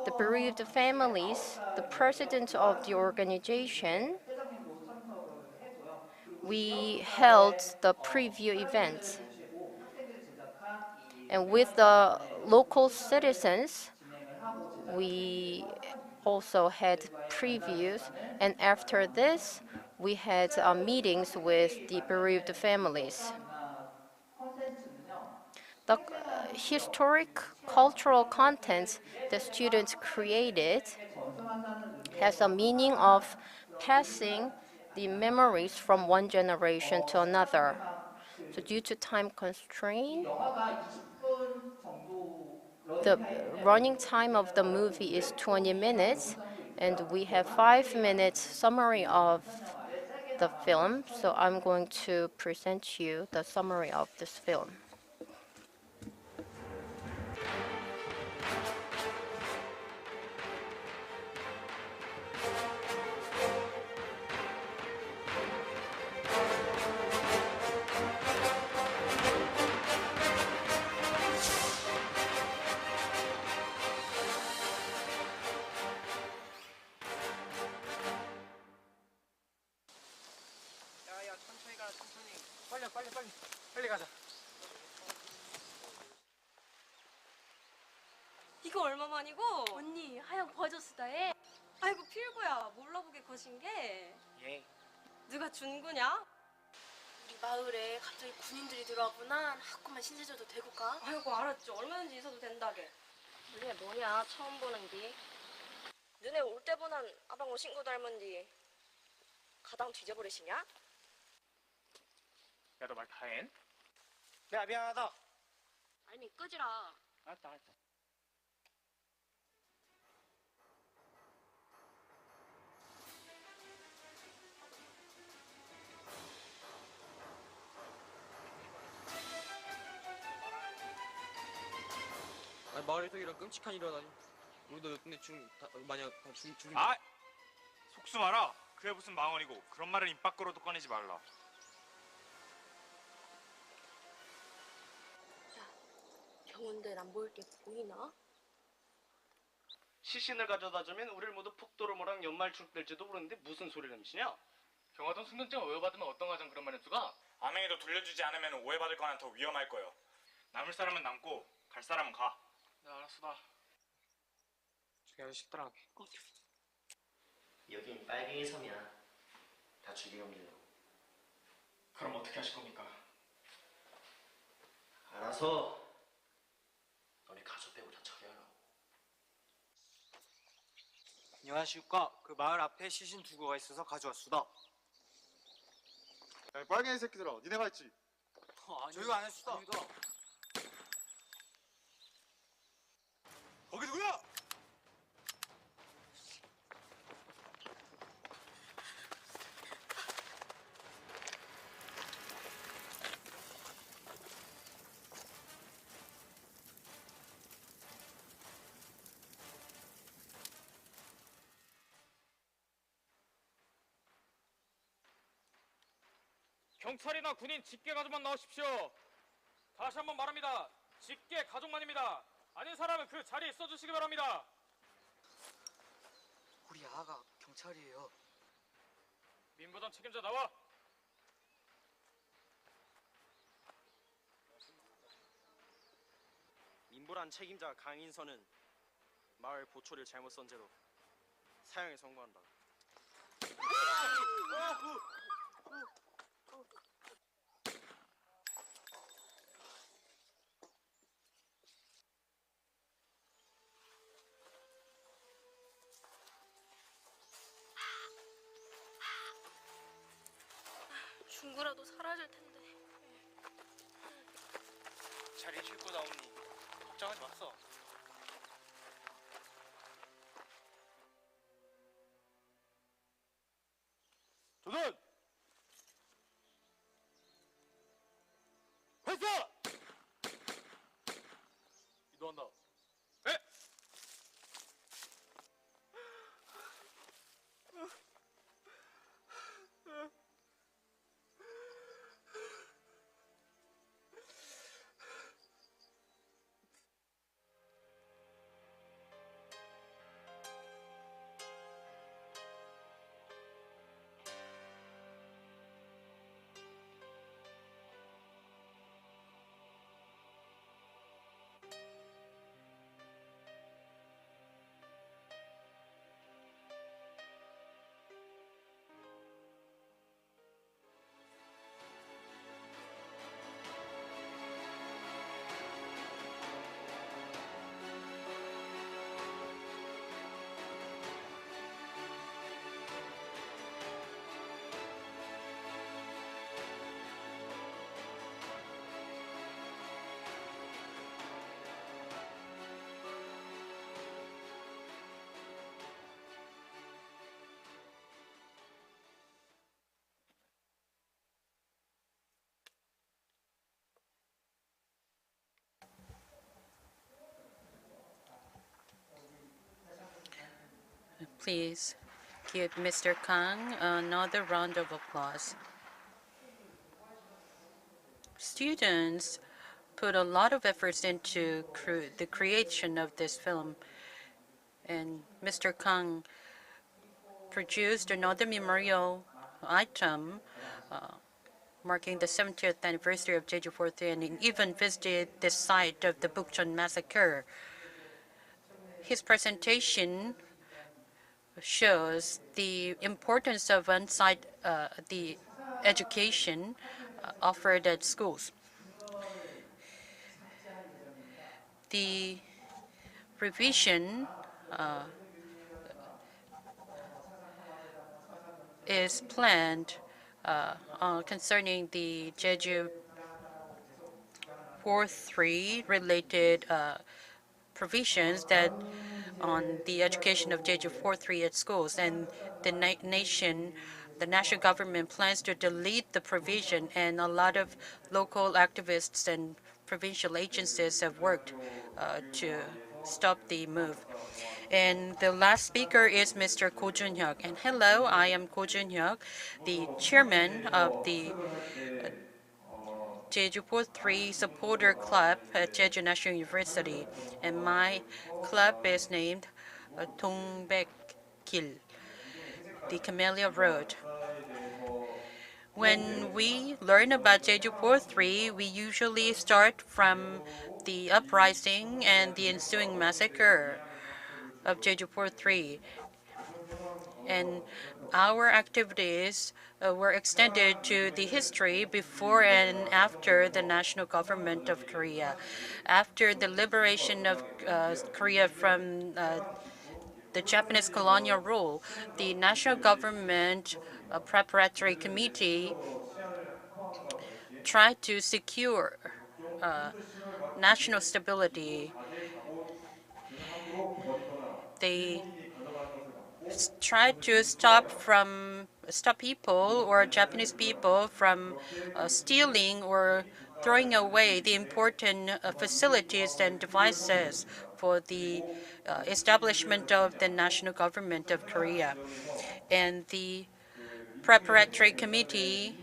the bereaved families, the president of the organization, 회장님도 참석을 했고요. 그리고 we held 지역사회 the preview 시민들을 event. 모시고 학생들이 제작한 이 And with the 동맹한간의 local 시사회를 citizens, 진행을 하고 제작을 we 했고요. also had previews. And after this, we had meetings with the bereaved families. The historic cultural content the students created has a meaning of passing the memories from one generation to another. So due to time constraint, 영화가 20분 정도 the 러닝타임인데 running time of the movie is 20 minutes, and we have 5 minutes summary of the film. So I'm going to present you the summary of this film. 야야 천천히 가 천천히. 빨리 가자. 이거 얼마만이고? 언니 하얀 버저스다에. 아이고 필구야 몰라보게 거신 게 예. 누가 준구냐? 우리 마을에 갑자기 군인들이 들어왔구나. 학교만 신세져도 되고 가? 아이고 알았죠. 얼마든지 있어도 된다게. 너네 뭐냐 처음 보는디. 너네 올 때 보난 아방호 신고 닮은디 가당 뒤져버리시냐? 야 너 말 다 해? 내가 미안하다. 아니 끄지라. 알았다. 아니 마을에서 이런 끔찍한 일이 일어나니 우리도 근데 만약 죽인 아! 속수 마라. 그게 무슨 망언이고 그런 말을 입 밖으로도 꺼내지 말라. 병원대 안 보일 게 보이나? 시신을 가져다주면 우리를 모두 폭도로 몰랑 연말출될지도 모르는데 무슨 소리를 하시냐? 경화동 순경증을 오해받으면 어떤 가장 그런 말을 수가? 암행에도 돌려주지 않으면 오해받을 거나 더 위험할 거요. 남을 사람은 남고 갈 사람은 가. 네 알았어. 저기 아저씨 식당하게. 여긴 빨갱이 섬이야. 다 죽이면 돼요. 그럼 어떻게 하실 겁니까? 알아서 너네 가족 빼고 다 처리하라고. 안녕하십니까. 그 마을 앞에 시신 두고가 있어서 가져왔수다. 야, 빨갱이 새끼들아, 니네가 했지? 저희가 안 했수다. 거기 누구야? 경찰이나 군인 직계 가족만 나오십시오. 다시 한번 말합니다. 직계 가족만입니다. 아닌 사람은 그 자리에 있어주시기 바랍니다. 우리 아가 경찰이에요. 민부장 책임자 나와. 민보란 책임자 강인선은 마을 보초를 잘못 선 채로 사형에 선고한다. 중구라도 사라질 텐데. 자리에 싣고 나오니 걱정하지 마소. 조선! 회사! 이동한다. 네. Please give Mr. Kang another round of applause. Students put a lot of efforts into the creation of this film, and Mr. Kang produced another memorial item marking the 70th anniversary of Jeju 4th, and even visited the site of the Bukchon massacre. His presentation shows the importance of on-site the education offered at schools. The revision is planned concerning the Jeju 4-3 related provisions that on the education of Jeju 4-3 at schools, and the national government plans to delete the provision, and a lot of local activists and provincial agencies have worked to stop the move. And the last speaker is Mr. Ko Jun-hyuk. And hello, I am Ko Jun-hyuk, the chairman of the Jeju 4-3 supporter club at Jeju National University. And my club is named Dongbek-gil, the Camellia Road. When we learn about Jeju 4-3, we usually start from the uprising and the ensuing massacre of Jeju 4-3. And our activities were extended to the history before and after the national government of Korea. After the liberation of Korea from the Japanese colonial rule, the National Government Preparatory Committee tried to secure national stability. They tried to stop people or Japanese people from stealing or throwing away the important facilities and devices for the establishment of the national government of Korea. And the preparatory committee,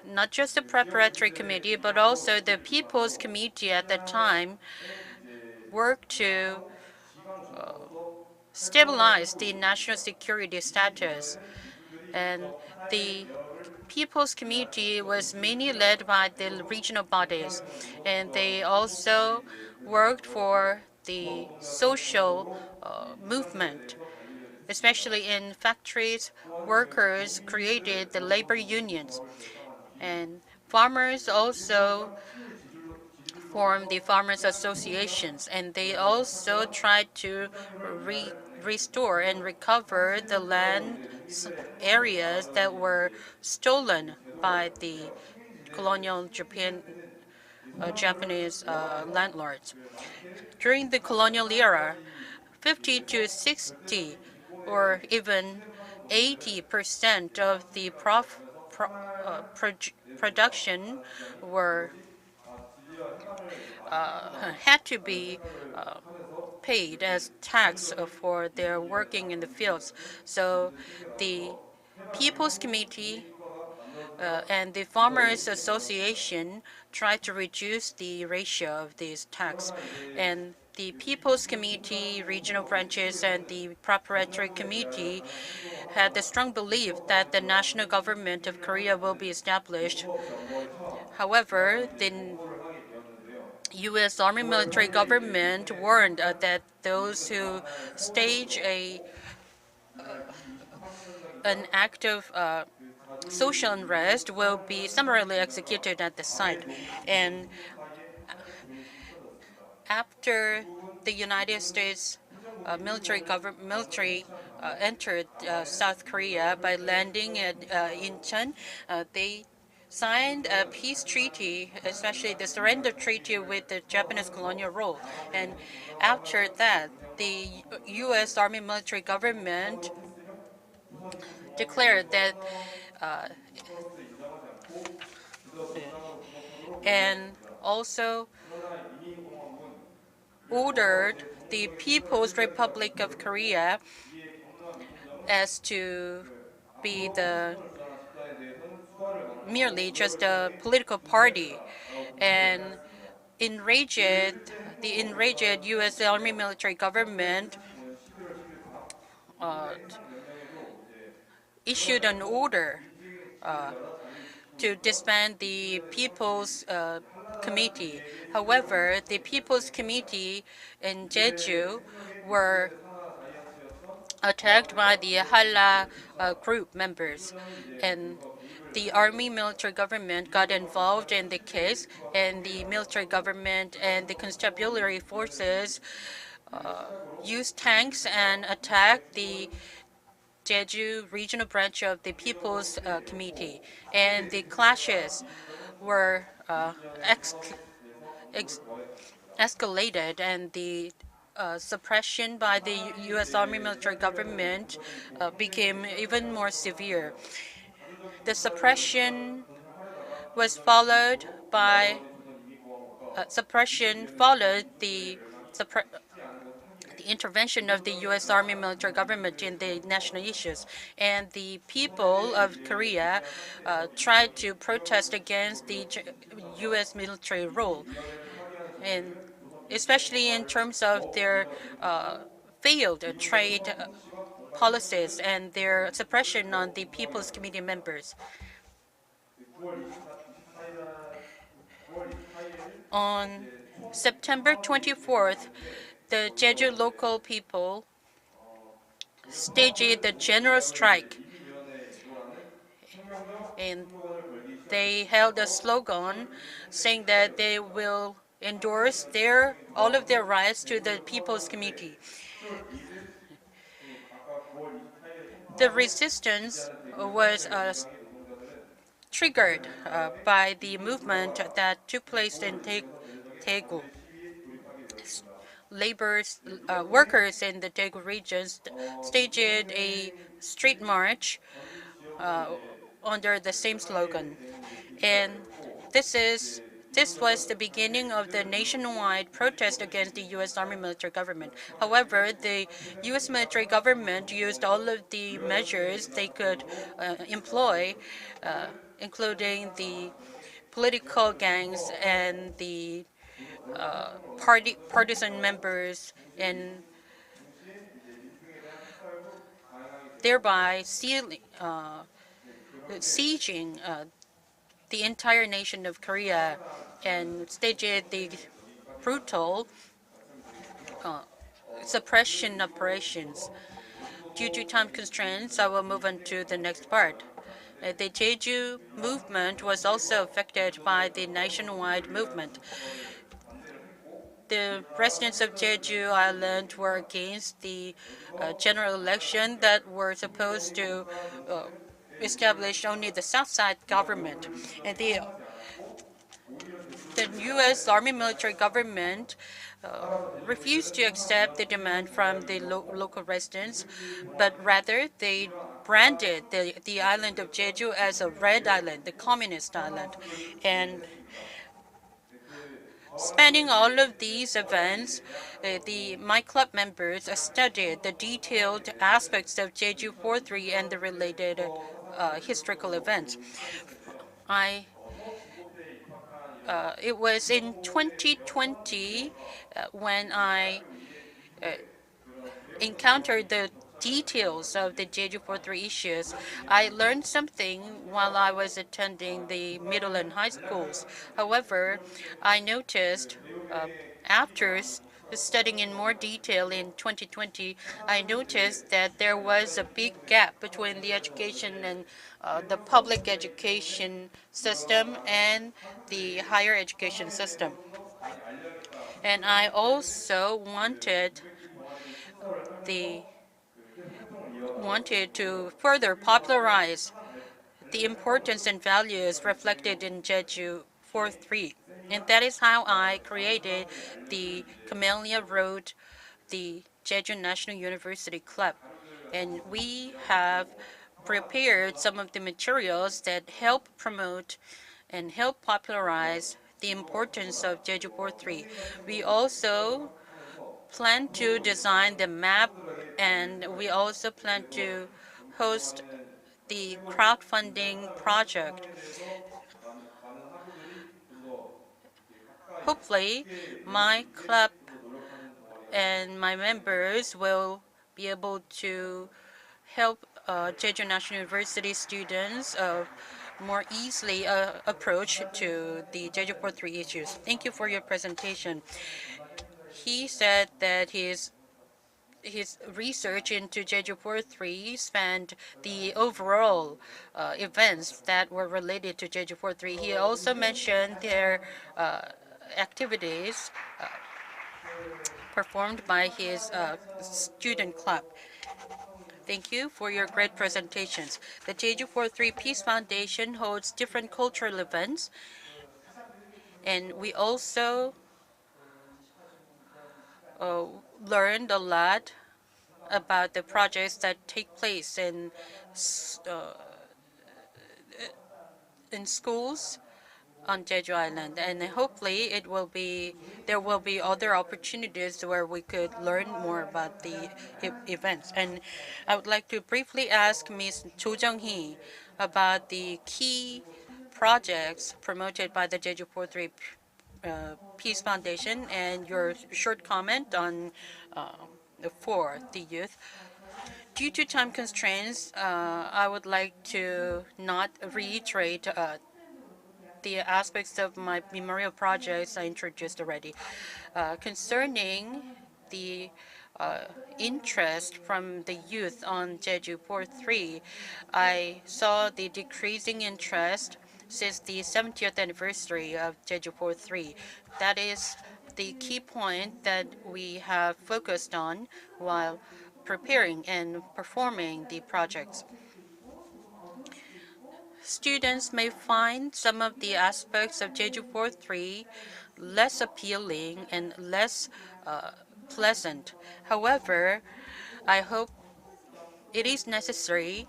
not just the preparatory committee, but also the People's Committee at the time, worked to stabilize the national security status. And the People's Committee was mainly led by the regional bodies, and they also worked for the social movement. Especially in factories, workers created the labor unions, and farmers also formed the farmers associations, and they also tried to restore and recover the land areas that were stolen by the colonial Japanese landlords. During the colonial era, 50 to 60 or even 80% of the production were had to be paid as tax for their working in the fields. So the People's Committee and the Farmers Association tried to reduce the ratio of these tax. And the People's Committee, regional branches, and the preparatory committee had the strong belief that the national government of Korea will be established. However, the U.S. Army military government warned that those who stage an act of social unrest will be summarily executed at the site. And after the United States military entered South Korea by landing at Incheon, they signed a peace treaty, especially the surrender treaty with the Japanese colonial rule. And after that, the U.S. Army military government declared that and also ordered the People's Republic of Korea as to be the merely just a political party. And the enraged U.S. Army military government issued an order to disband the People's Committee. However, the People's Committee in Jeju were attacked by the Halla group members, and the army military government got involved in the case, and the military government and the constabulary forces used tanks and attacked the Jeju regional branch of the People's Committee, and the clashes were escalated, and the suppression by the U.S. Army military government became even more severe. The suppression was followed by suppression followed the intervention of the U.S. Army military government in the national issues, and the people of Korea tried to protest against the U.S. military rule, and especially in terms of their failed trade policies and their suppression on the People's Committee members. On September 24th, the Jeju local people staged the general strike, and they held a slogan saying that they will endorsed all of their rights to the People's Committee. The resistance was triggered by the movement that took place in Daegu. Workers in the Daegu region staged a street march under the same slogan. And this is this was the beginning of the nationwide protest against the U.S. Army military government. However, the U.S. military government used all of the measures they could employ, including the political gangs and the partisan members, and thereby sieging the entire nation of Korea and staged the brutal suppression operations. Due to time constraints, I will move on to the next part. The Jeju movement was also affected by the nationwide movement. The residents of Jeju Island were against the general election that were supposed to establish only the South Side government. And the U.S. Army military government refused to accept the demand from the local residents, but rather they branded the island of Jeju as a red island, the communist island. And spanning all of these events, my club members studied the detailed aspects of Jeju 43 and the related historical events. It was in 2020 when I encountered the details of the Jeju 43 issues. I learned something while I was attending the middle and high schools. However, I noticed after studying in more detail in 2020, I noticed that there was a big gap between the education and the public education system and the higher education system. And I also the wanted to further popularize the importance and values reflected in Jeju 4-3. And that is how I created the Camellia Road, the Jeju National University Club. And we have prepared some of the materials that help promote and help popularize the importance of Jeju 4-3. We also plan to design the map, and we also plan to host the crowdfunding project. Hopefully, my club and my members will be able to help Jeju National University students more easily approach to the Jeju 4-3 issues. Thank you for your presentation. He said that his research into Jeju 4-3 spanned the overall events that were related to Jeju 4-3. He also mentioned their activities performed by his student club. Thank you for your great presentations. The Jeju 4-3 Peace Foundation holds different cultural events, and we also learned a lot about the projects that take place in schools on Jeju Island, and hopefully there will be other opportunities where we could learn more about the events. And I would like to briefly ask Ms. Cho Jung-hee about the key projects promoted by the Jeju 4-3 Peace Foundation and your short comment on for the youth. Due to time constraints, I would like to not reiterate the aspects of my memorial projects I introduced already. Concerning the interest from the youth on Jeju 4-3, I saw the decreasing interest since the 70th anniversary of Jeju 43. That is the key point that we have focused on while preparing and performing the projects. Students may find some of the aspects of Jeju 43 less appealing and less pleasant. However, I hope it is necessary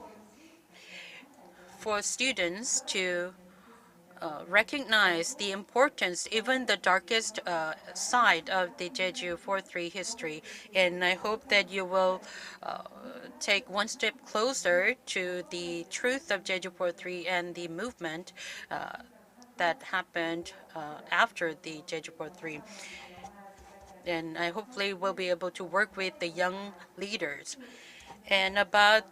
for students to recognize the importance, even the darkest side of the Jeju 43 history. And I hope that you will take one step closer to the truth of Jeju 43 and the movement that happened after the Jeju 43. And I hopefully will be able to work with the young leaders. And about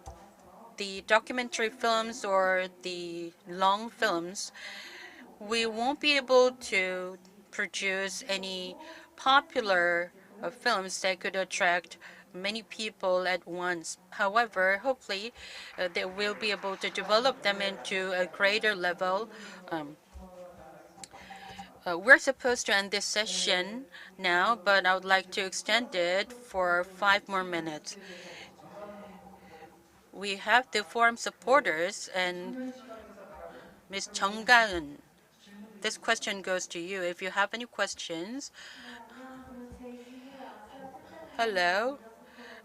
the documentary films or the long films, we won't be able to produce any popular films that could attract many people at once. However, hopefully, they will be able to develop them into a greater level. We're supposed to end this session now, but I would like to extend it for 5 more minutes. We have the forum supporters and Ms. Chung Ga-eun. This question goes to you. If you have any questions. Hello,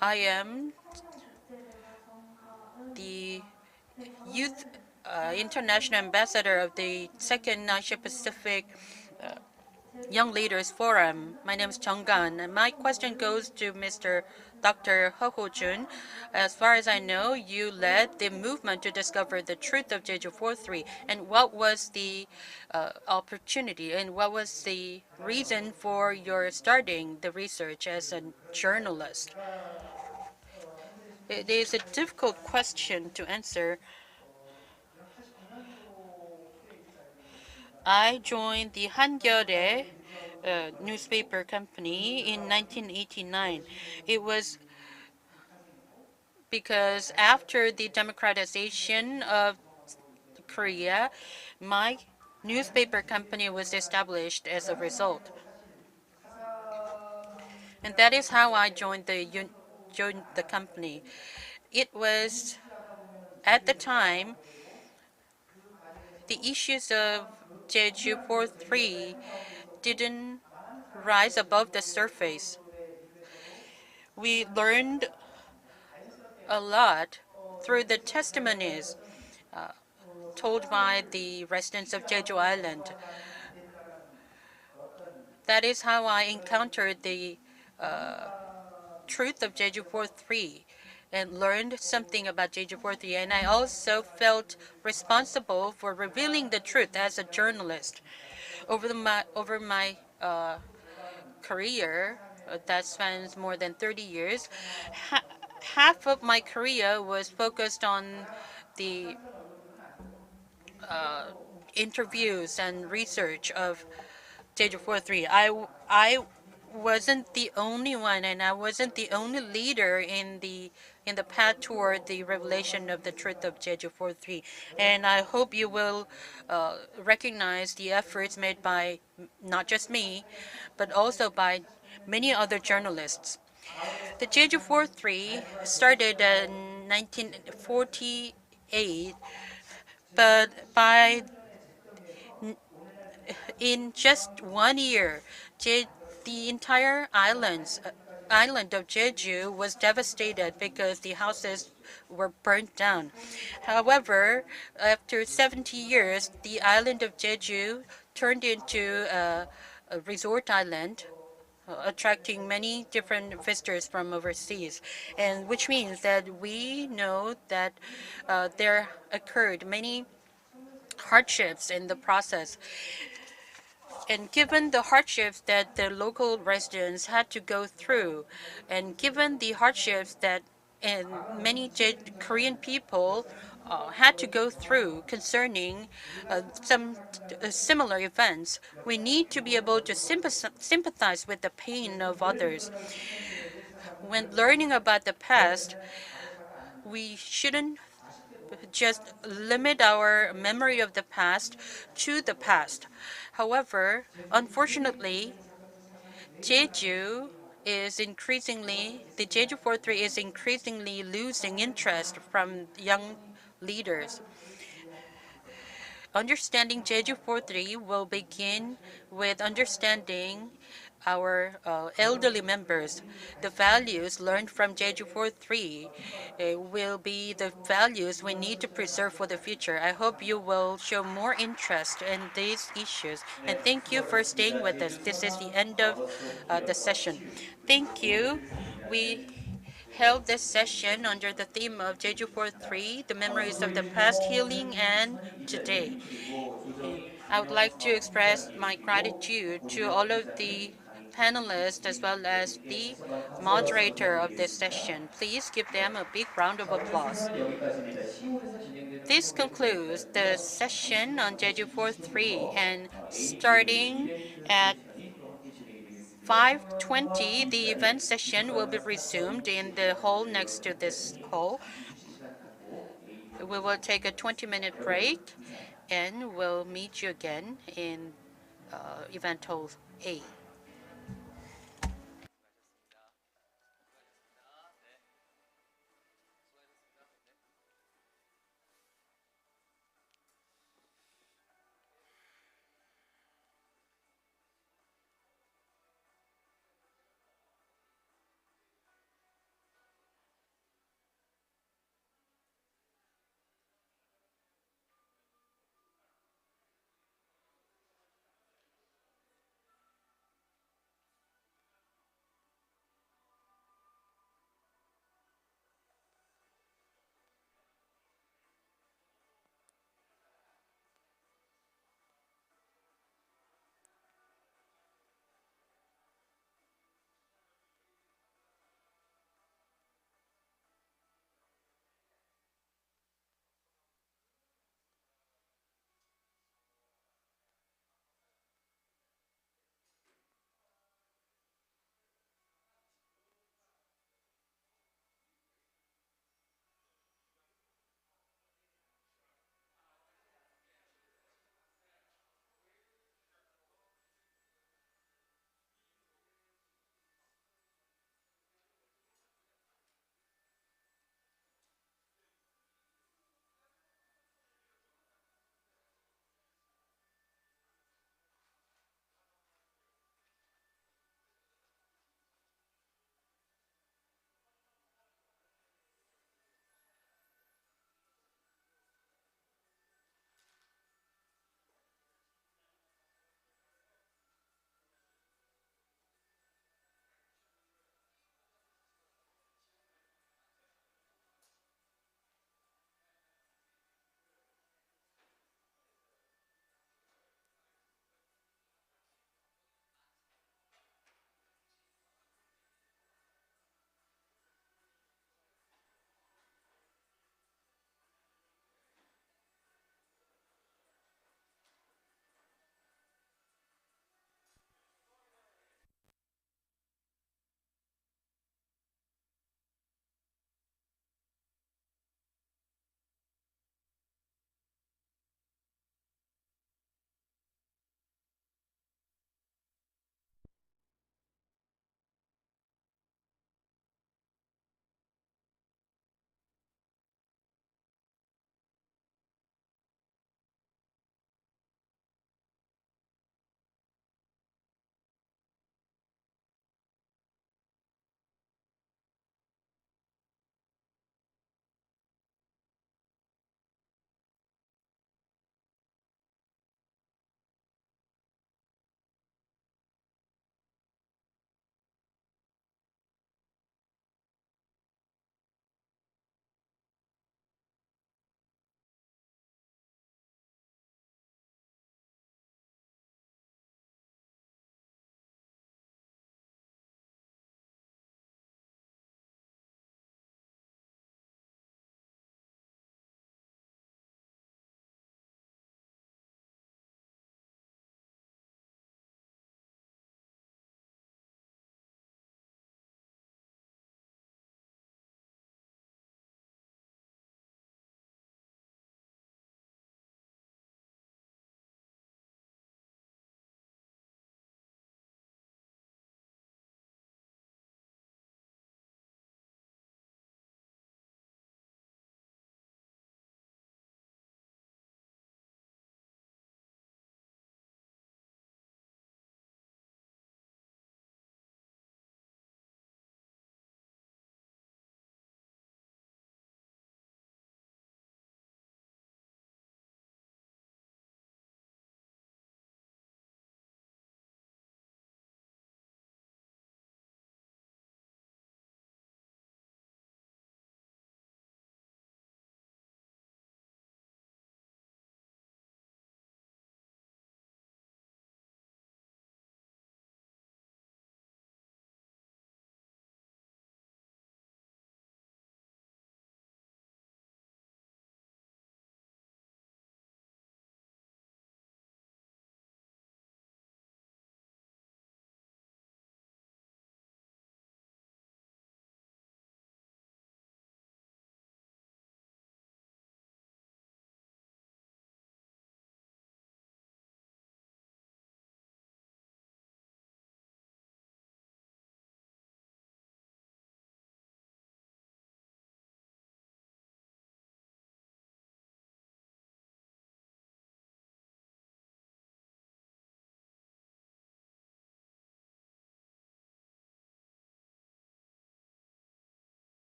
I am the Youth International Ambassador of the Second Asia-Pacific Young Leaders Forum. My name is Chung Gan, and my question goes to Mr. Dr. Ho Jun. As far as I know, you led the movement to discover the truth of Jeju 43. And what was the opportunity and what was the reason for your starting the research as a journalist? It is a difficult question to answer. I joined the 한겨레 newspaper company in 1989. It was because after the democratization of Korea, my newspaper company was established as a result. And that is how I joined the company. It was at the time the issues of Jeju 43 didn't rise above the surface. We learned a lot through the testimonies told by the residents of Jeju Island. That is how I encountered the truth of Jeju 43 and learned something about Jeju 43. And I also felt responsible for revealing the truth as a journalist. Over my career that spans more than 30 years, half of my career was focused on the interviews and research of Jeju 43. I wasn't the only one, and I wasn't the only leader in the path toward the revelation of the truth of Jeju 43. And I hope you will recognize the efforts made by not just me, but also by many other journalists. The Jeju 43 started in 1948, but in just 1 year, the entire island of Jeju was devastated because the houses were burnt down. However, after 70 years, the island of Jeju turned into a resort island, attracting many different visitors from overseas, and which means that we know that there occurred many hardships in the process. And given the hardships that the local residents had to go through, and given the hardships that and many Korean people had to go through concerning some similar events, we need to be able to sympathize with the pain of others. When learning about the past, we shouldn't just limit our memory of the past to the past. However, unfortunately, Jeju the Jeju 43 is increasingly losing interest from young leaders. Understanding Jeju 43 will begin with understanding our elderly members. The values learned from Jeju 43 will be the values we need to preserve for the future. I hope you will show more interest in these issues. And thank you for staying with us. This is the end of the session. Thank you. We held this session under the theme of Jeju 43, the memories of the past, healing, and today. And I would like to express my gratitude to all of the panelists as well as the moderator of this session. Please give them a big round of applause. 여기까지입니다. 시올에서 진행되는 This concludes the session on Jeju 43, and starting at 세션이 또 함께 진행이 되겠습니다. 5:20, the event session will be resumed in the hall next to this hall. 잠시 휴식 시간 갖고 We will take a 20-minute break 감사합니다. and we'll meet you again in event hall A.